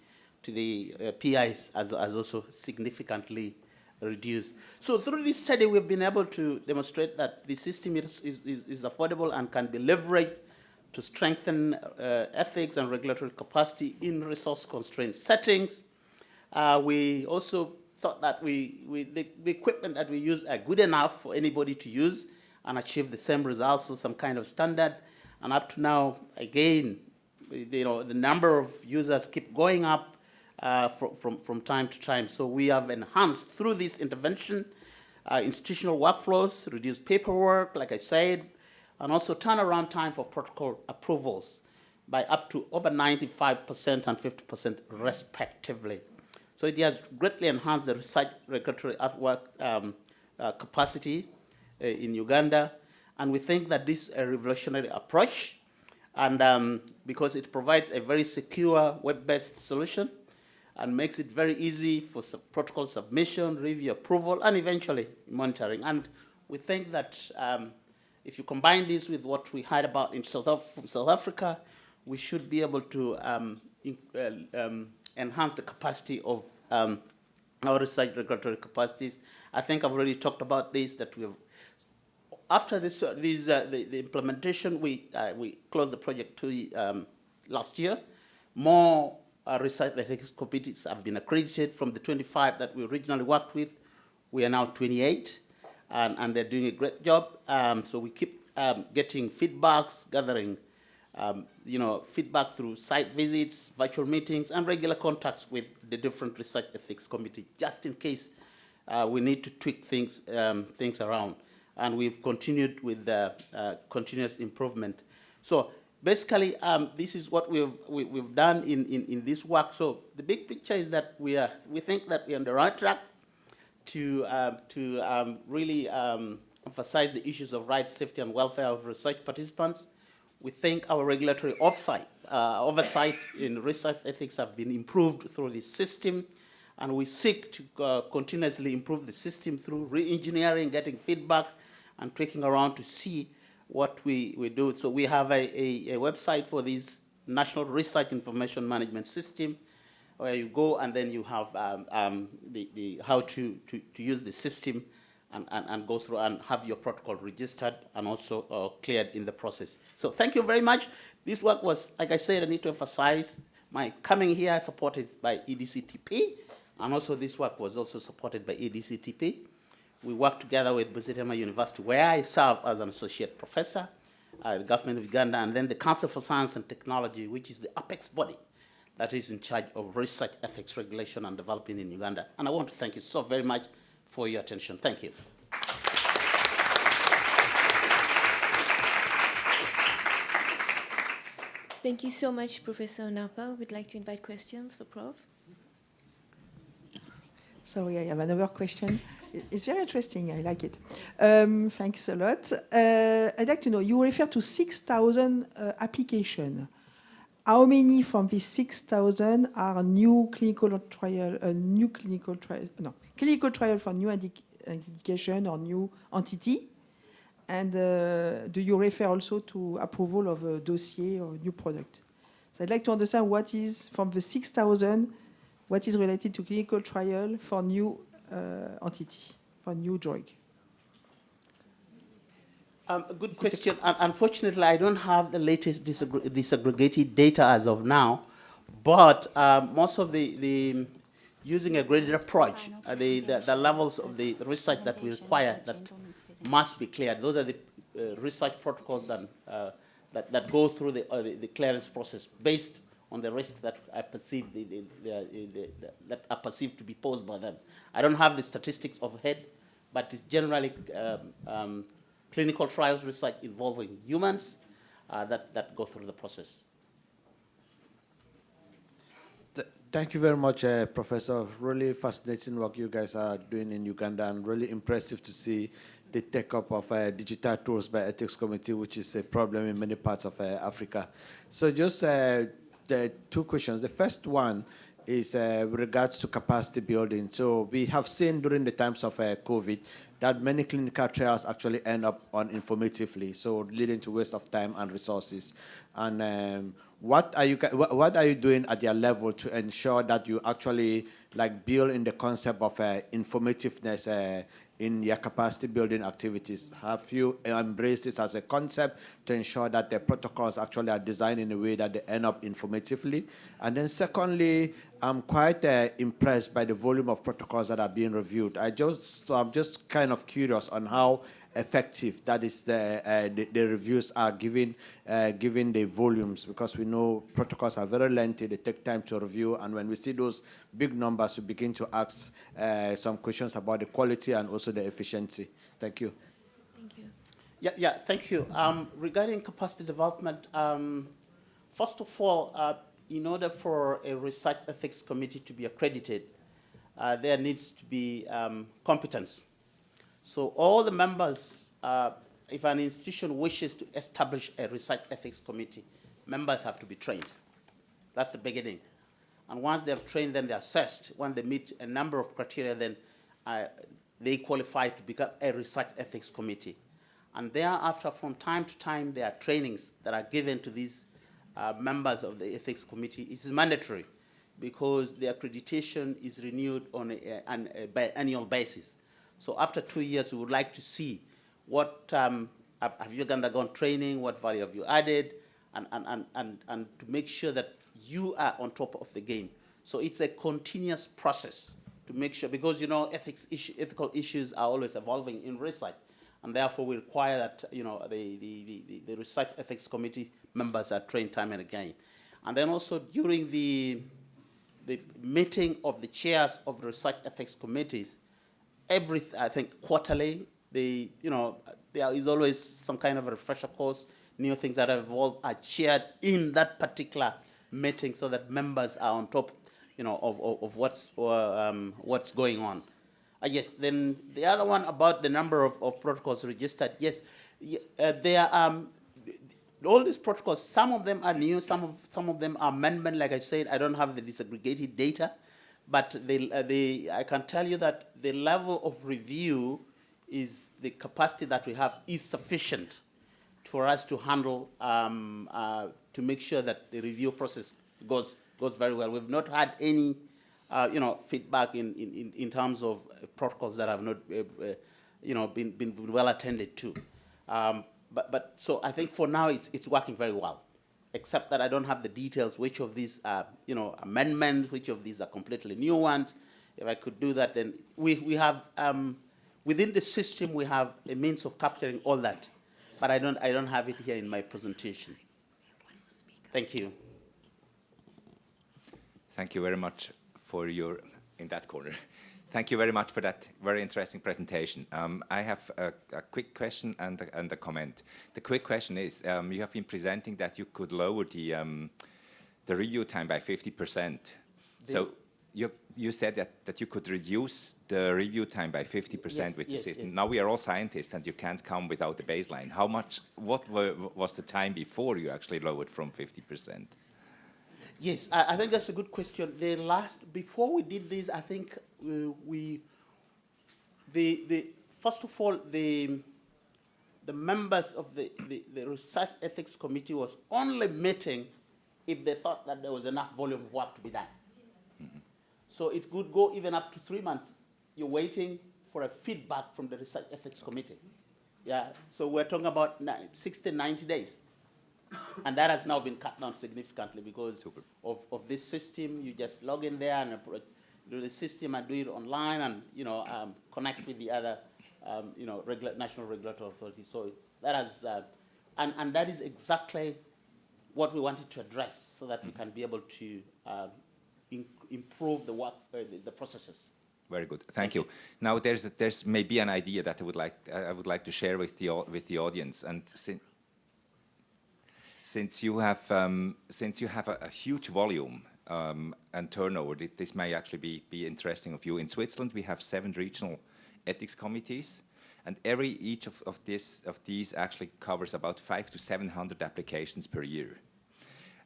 PIs has also significantly reduced. So through this study, we've been able to demonstrate that the system is affordable and can be leveraged to strengthen ethics and regulatory capacity in resource-constrained settings. We also thought that the equipment that we use are good enough for anybody to use and achieve the same results, so some kind of standard. And up to now, again, the number of users keep going up from time to time. So we have enhanced through this intervention institutional workflows, reduced paperwork, like I said, and also turnaround time for protocol approvals by up to over 95% and 50% respectively. So it has greatly enhanced the research regulatory capacity in Uganda, and we think that this is a revolutionary approach, and because it provides a very secure web-based solution and makes it very easy for protocol submission, review, approval, and eventually monitoring. And we think that if you combine this with what we heard about from South Africa, we should be able to enhance the capacity of our research regulatory capacities. I think I've already talked about this, that we have, after the implementation, we closed the project last year. More research ethics committees have been accredited. From the 25 that we originally worked with, we are now 28, and they're doing a great job. So we keep getting feedbacks, gathering feedback through site visits, virtual meetings, and regular contacts with the different research ethics committees, just in case we need to tweak things around. And we've continued with the continuous improvement. So basically, this is what we've done in this work. So the big picture is that we think that we're on the right track to really emphasize the issues of rights, safety, and welfare of research participants. We think our regulatory oversight in research ethics have been improved through this system, and we seek to continuously improve the system through re-engineering, getting feedback, and tweaking around to see what we do. So we have a website for this National Research Information Management System, where you go and then you have how to use the system and go through and have your protocol registered and also cleared in the process. So thank you very much. This work was, like I said, I need to emphasize, my coming here supported by EDCTP, and also this work was also supported by EDCTP. We worked together with Buzitema University, where I serve as an associate professor, the government of Uganda, and then the Council for Science and Technology, which is the apex body that is in charge of research ethics regulation and development in Uganda. And I want to thank you so very much for your attention. Thank you. Thank you so much, Professor Napa. We'd like to invite questions for Prof. Sorry, I have another question. It's very interesting. I like it. Thanks a lot. I'd like to know, you refer to 6,000 applications. how many from these 6,000 are new clinical trial, clinical trial for new indication or new entity? And do you refer also to approval of a dossier or new product? So I'd like to understand what is, from the 6,000, what is related to clinical trial for new entity, for new drug? Good question. Unfortunately, I don't have the latest disaggregated data as of now, but most of the using a graded approach, the levels of the research that we require that must be cleared. Those are the research protocols and that go through the clearance process based on the risk that I perceive that are perceived to be posed by them. I don't have the statistics overhead, but it's generally clinical trials research involving humans that go through the process. Thank you very much, Professor. Really fascinating work you guys are doing in Uganda, and really impressive to see the take-up of digital tools by ethics committee, which is a problem in many parts of Africa. So just the two questions. The first one is with regards to capacity building. So we have seen during the times of COVID that many clinical trials actually end up uninformatively, so leading to waste of time and resources. And what are you doing at your level to ensure that you actually build in the concept of informativeness in your capacity building activities? Have you embraced this as a concept to ensure that the protocols actually are designed in a way that they end up informatively? And then secondly, I'm quite impressed by the volume of protocols that are being reviewed. I'm just kind of curious on how effective that is the reviews are given the volumes, because we know protocols are very lengthy, they take time to review, and when we see those big numbers, we begin to ask some questions about the quality and also the efficiency. Thank you. Thank you. Yeah, thank you. Regarding capacity development, first of all, in order for a research ethics committee to be accredited, there needs to be competence. So all the members, if an institution wishes to establish a research ethics committee, members have to be trained. That's the beginning. And once they're trained, then they're assessed. When they meet a number of criteria, then they qualify to become a research ethics committee. And thereafter, from time to time, there are trainings that are given to these members of the ethics committee. It is mandatory because the accreditation is renewed on an annual basis. So after 2 years, we would like to see what have you undergone training, what value have you added, and to make sure that you are on top of the game. So it's a continuous process to make sure, because ethical issues are always evolving in research, and therefore we require that the research ethics committee members are trained time and again. And then also during the meeting of the chairs of the research ethics committees, I think quarterly, there is always some kind of a refresher course. New things that have evolved are shared in that particular meeting, so that members are on top, of what's going on. Yes. Then the other one about the number of protocols registered. Yes, there are all these protocols. Some of them are new. Some of them are amendment. Like I said, I don't have the disaggregated data. But I can tell you that the level of review is the capacity that we have is sufficient for us to handle, to make sure that the review process goes very well. We've not had any, feedback in terms of protocols that have not, been well attended to. But so I think for now it's working very well, except that I don't have the details, which of these are, amendments, which of these are completely new ones. If I could do that, then we have, within the system, we have a means of capturing all that. But I don't have it here in my presentation. Thank you. Thank you very much for in that corner. Thank you very much for that very interesting presentation. I have a quick question and a comment. The quick question is, you have been presenting that you could lower the review time by 50%. So you said that you could reduce the review time by 50% with the system. Yes. Now we are all scientists, and you can't come without the baseline. What was the time before you actually lowered from 50%? Yes, I think that's a good question. Before we did this, I think first of all, the members of the Research Ethics Committee was only meeting if they thought that there was enough volume of work to be done. So it could go even up to 3 months. You're waiting for a feedback from the Research Ethics Committee. Yeah, so we're talking about 60, 90 days. And that has now been cut down significantly because of this system. You just log in there and do the system and do it online and, connect with the other, national regulatory authorities. So that has, and that is exactly what we wanted to address so that we can be able to improve the work, the processes. Very good. Thank you. Now, there's maybe an idea that I would like to share with the audience. And since you have a huge volume and turnover, this may actually be interesting of you. In Switzerland, we have 7 regional ethics committees, and each of these actually covers about 500 to 700 applications per year.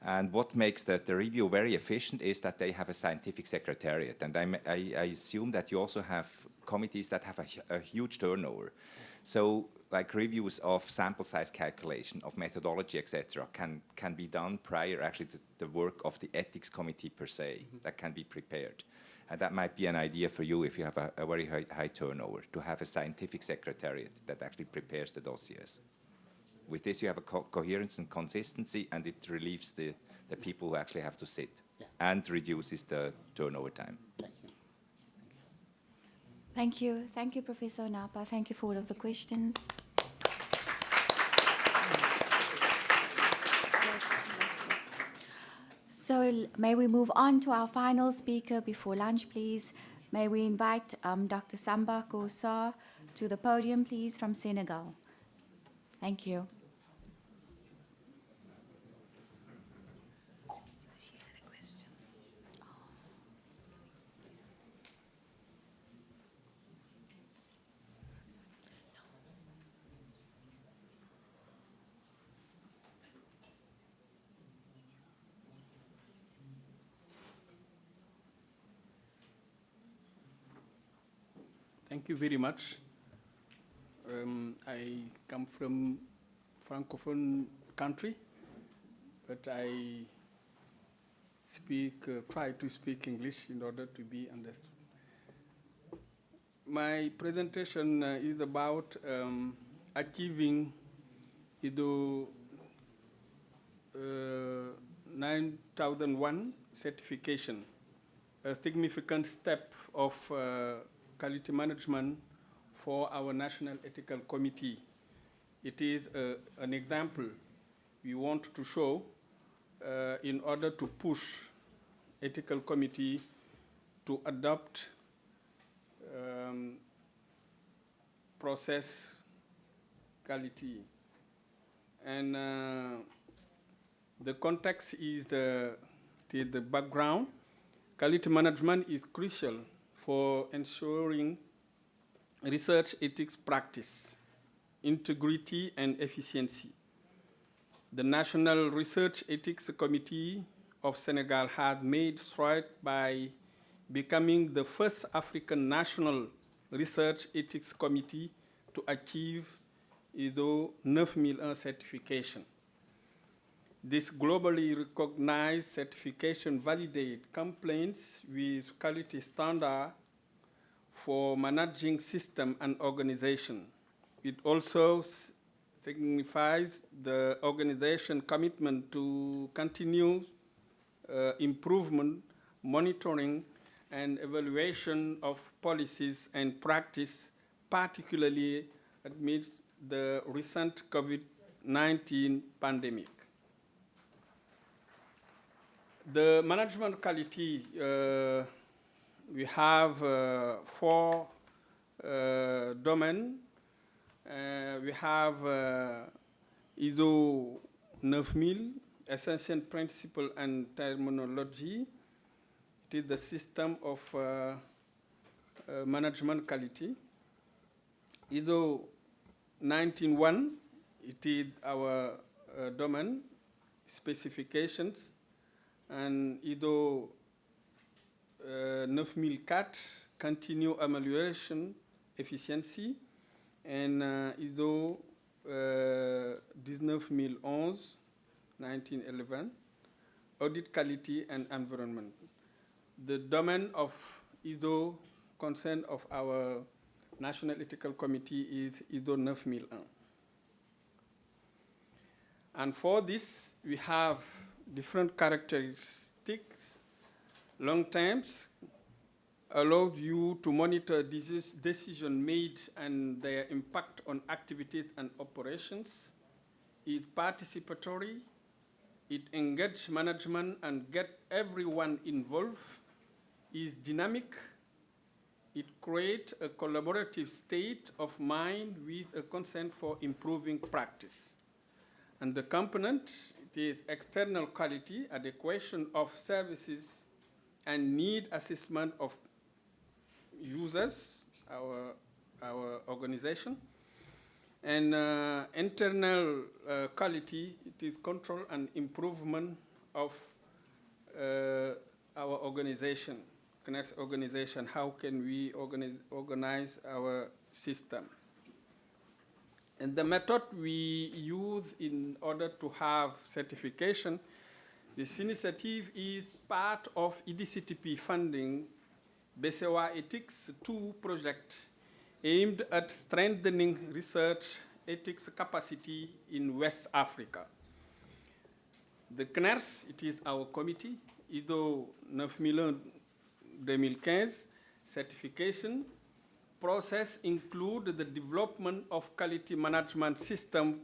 And what makes the review very efficient is that they have a scientific secretariat. And I assume that you also have committees that have a huge turnover. So like reviews of sample size calculation, of methodology, etc., can be done prior actually to the work of the ethics committee per se, that can be prepared. And that might be an idea for you if you have a very high turnover, to have a scientific secretariat that actually prepares the dossiers. With this, you have a coherence and consistency, and it relieves the people who actually have to sit, and reduces the turnover time. Thank you. Thank you. Thank you, Professor Napa. Thank you for all of the questions. So may we move on to our final speaker before lunch, please. May we invite Dr. Samba Kosa to the podium, please, from Senegal. Thank you. Thank you very much. I come from Francophone country, but I try to speak English in order to be understood. My presentation is about achieving ISO 9001 certification, a significant step of quality management for our National Ethical Committee. It is an example we want to show in order to push Ethical Committee to adopt process quality. And the context is the background. Quality management is crucial for ensuring research ethics practice, integrity, and efficiency. The National Research Ethics Committee of Senegal has made strides by becoming the first African National Research Ethics Committee to achieve ISO 9001 certification. This globally recognized certification validates compliance with quality standards for managing system and organization. It also signifies the organization's commitment to continue improvement, monitoring, and evaluation of policies and practice, particularly amid the recent COVID-19 pandemic. The management quality, we have 4 domains. We have ISO 9000, Essential Principle and Terminology. It is the system of management quality. ISO 191, it is our domain, specifications. and ISO 9004, continue amélioration, efficiency, and ISO 19011, 1911, audit quality and environment. The domain of ISO concern of our National Ethical Committee is ISO 9001. And for this, we have different characteristics. Long terms allows you to monitor decisions made and their impact on activities and operations. It's participatory. It engages management and gets everyone involved. It's dynamic. It creates a collaborative state of mind with a concern for improving practice. And the component, it is external quality, adequation of services, and need assessment of users, our organization. And internal quality, it is control and improvement of our organization, CNERS organization. How can we organize our system? And the method we use in order to have certification, this initiative is part of EDCTP funding BCWA Ethics 2 project aimed at strengthening research ethics capacity in West Africa. The CNERS, it is our committee, ISO 9001-2015 certification process include the development of quality management system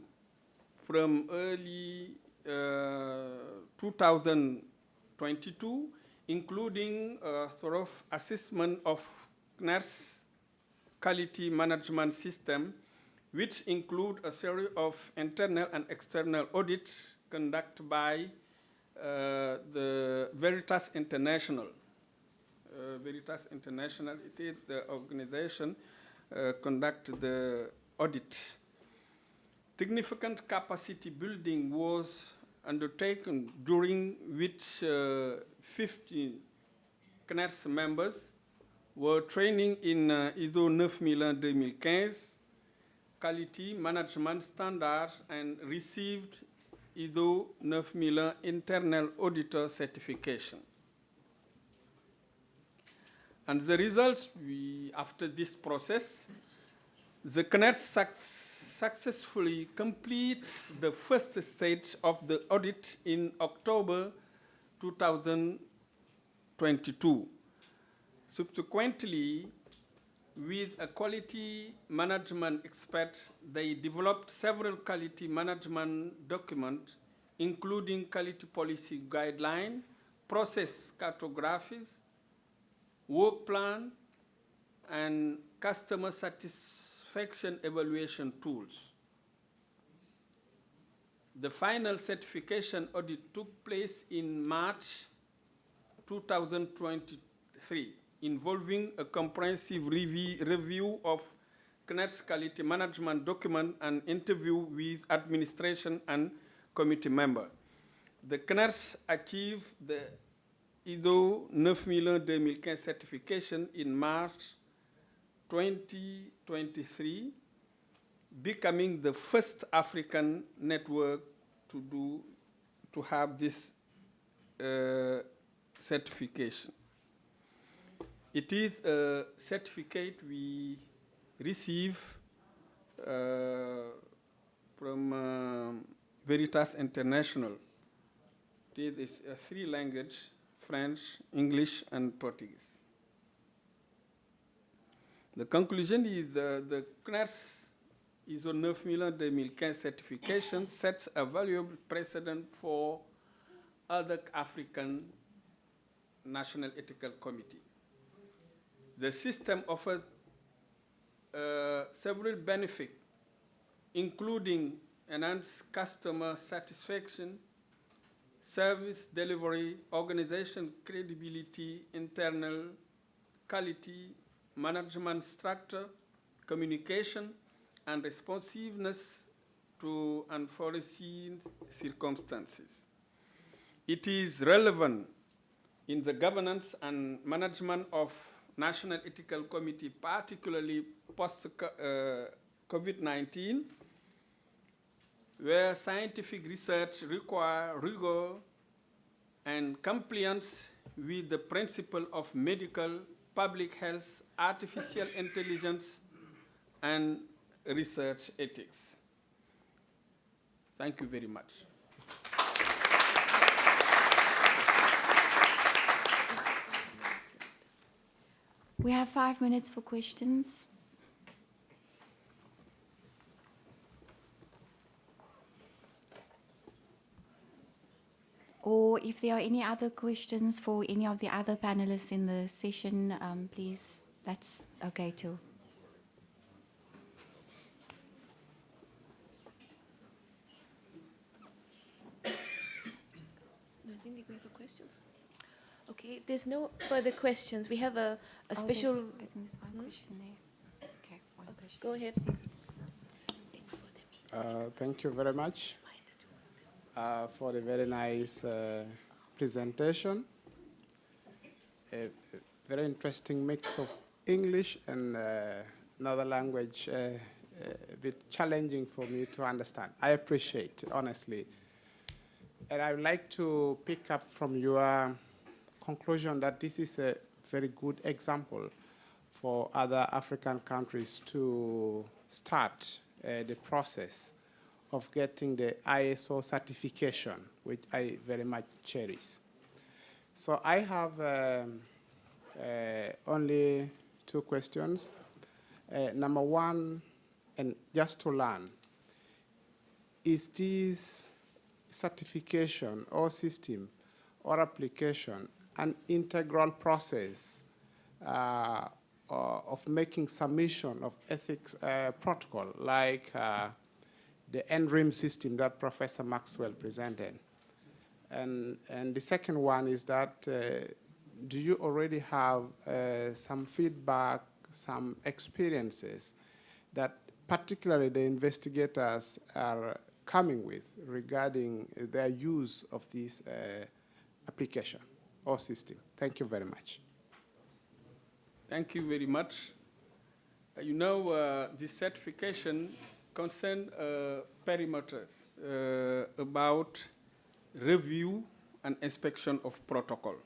from early 2022, including a thorough assessment of CNERS quality management system, which include a series of internal and external audits conducted by the Veritas International. Veritas International, it is the organization conduct the audit. Significant capacity building was undertaken, during which 50 CNERS members were training in ISO 9001-2015 quality management standards and received ISO 9001 internal auditor certification. And the results, after this process, the CNERS successfully complete the first stage of the audit in October 2022. Subsequently, with a quality management expert, they developed several quality management documents, including quality policy guideline, process cartographies, work plan, and customer satisfaction evaluation tools. The final certification audit took place in March 2023, involving a comprehensive review of CNERS quality management document and interview with administration and committee member. The CNERS achieved the ISO 9001-2015 certification in March 2023, becoming the first African network to have this certification. It is a certificate we receive from Veritas International. It is a three language, French, English, and Portuguese. The conclusion is the CNERS ISO 9001-2015 certification sets a valuable precedent for other African National Ethical Committee. The system offers several benefits, including enhanced customer satisfaction, service delivery, organization credibility, internal quality, management structure, communication, and responsiveness to unforeseen circumstances. it is relevant in the governance and management of National Ethical Committee, particularly post-COVID-19, where scientific research requires rigor and compliance with the principle of medical, public health, artificial intelligence, and research ethics. Thank you very much. We have 5 minutes for questions. Or if there are any other questions for any of the other panelists in the session, please, that's okay too. No, I think they're going for questions. Okay, if there's no further questions, we have a special... I think there's one question there. Okay, one question. Go ahead. Thank you very much for the very nice presentation. A very interesting mix of English and another language, a bit challenging for me to understand. I appreciate it, honestly. And I would like to pick up from your conclusion that this is a very good example for other African countries to start the process of getting the ISO certification, which I very much cherish. So I have only 2 questions. Number one, and just to learn, is this certification or system or application an integral process of making submission of ethics protocol, like the NRIM system that Professor Maxwell presented? And the second one is that do you already have some feedback, some experiences that particularly the investigators are coming with regarding their use of this application or system? Thank you very much. Thank you very much. You know, this certification concerns perimeters about review and inspection of protocol.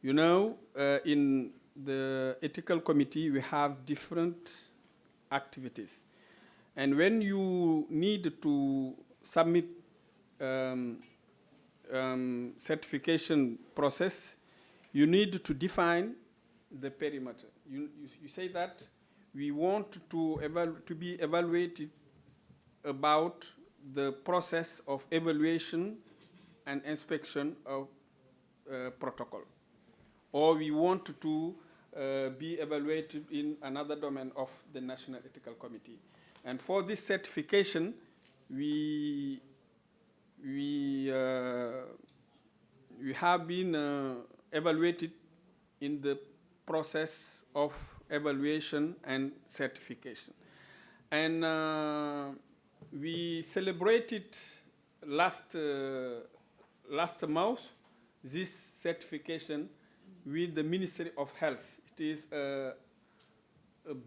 You know, in the ethical committee, we have different activities. And when you need to submit certification process, you need to define the perimeter. You say that we want to be evaluated about the process of evaluation and inspection of protocol. Or we want to be evaluated in another domain of the National Ethical Committee. And for this certification, we have been evaluated in the process of evaluation and certification. And we celebrated last month this certification with the Ministry of Health. It is a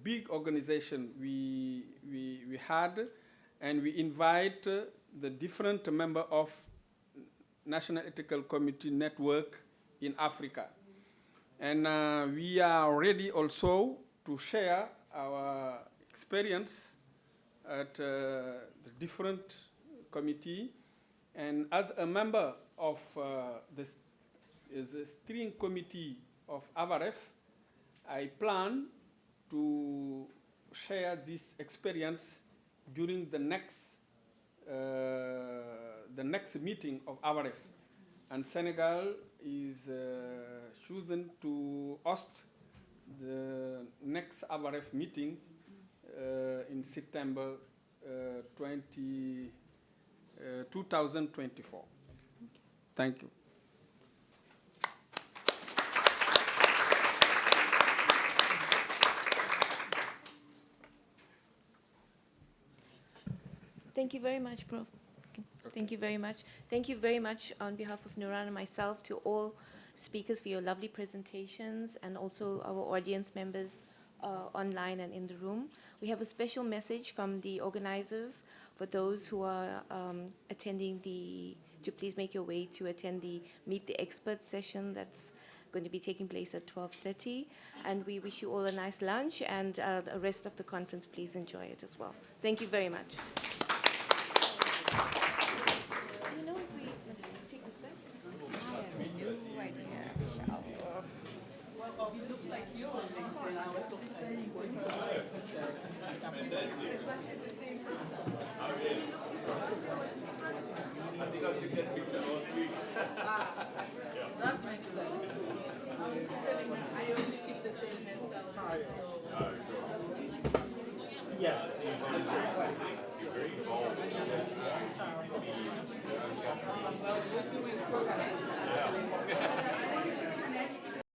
big organization we had, and we invite the different members of National Ethical Committee network in Africa. And we are ready also to share our experience at the different committee. And as a member of the steering committee of AVAREF, I plan to share this experience during the next meeting of AVAREF. And Senegal is chosen to host the next AVAREF meeting in September 2024. Thank you. Thank you very much, Prof. Okay. Thank you very much. Thank you very much on behalf of Nuran and myself to all speakers for your lovely presentations, and also our audience members online and in the room. We have a special message from the organizers for those who are attending to please make your way to attend the Meet the Experts session that's going to be taking place at 12:30. And we wish you all a nice lunch, and the rest of the conference, please enjoy it as well. Thank you very much. That makes sense. I was just telling you, I always keep the same hairstyle. Yes. Well, you're doing programs.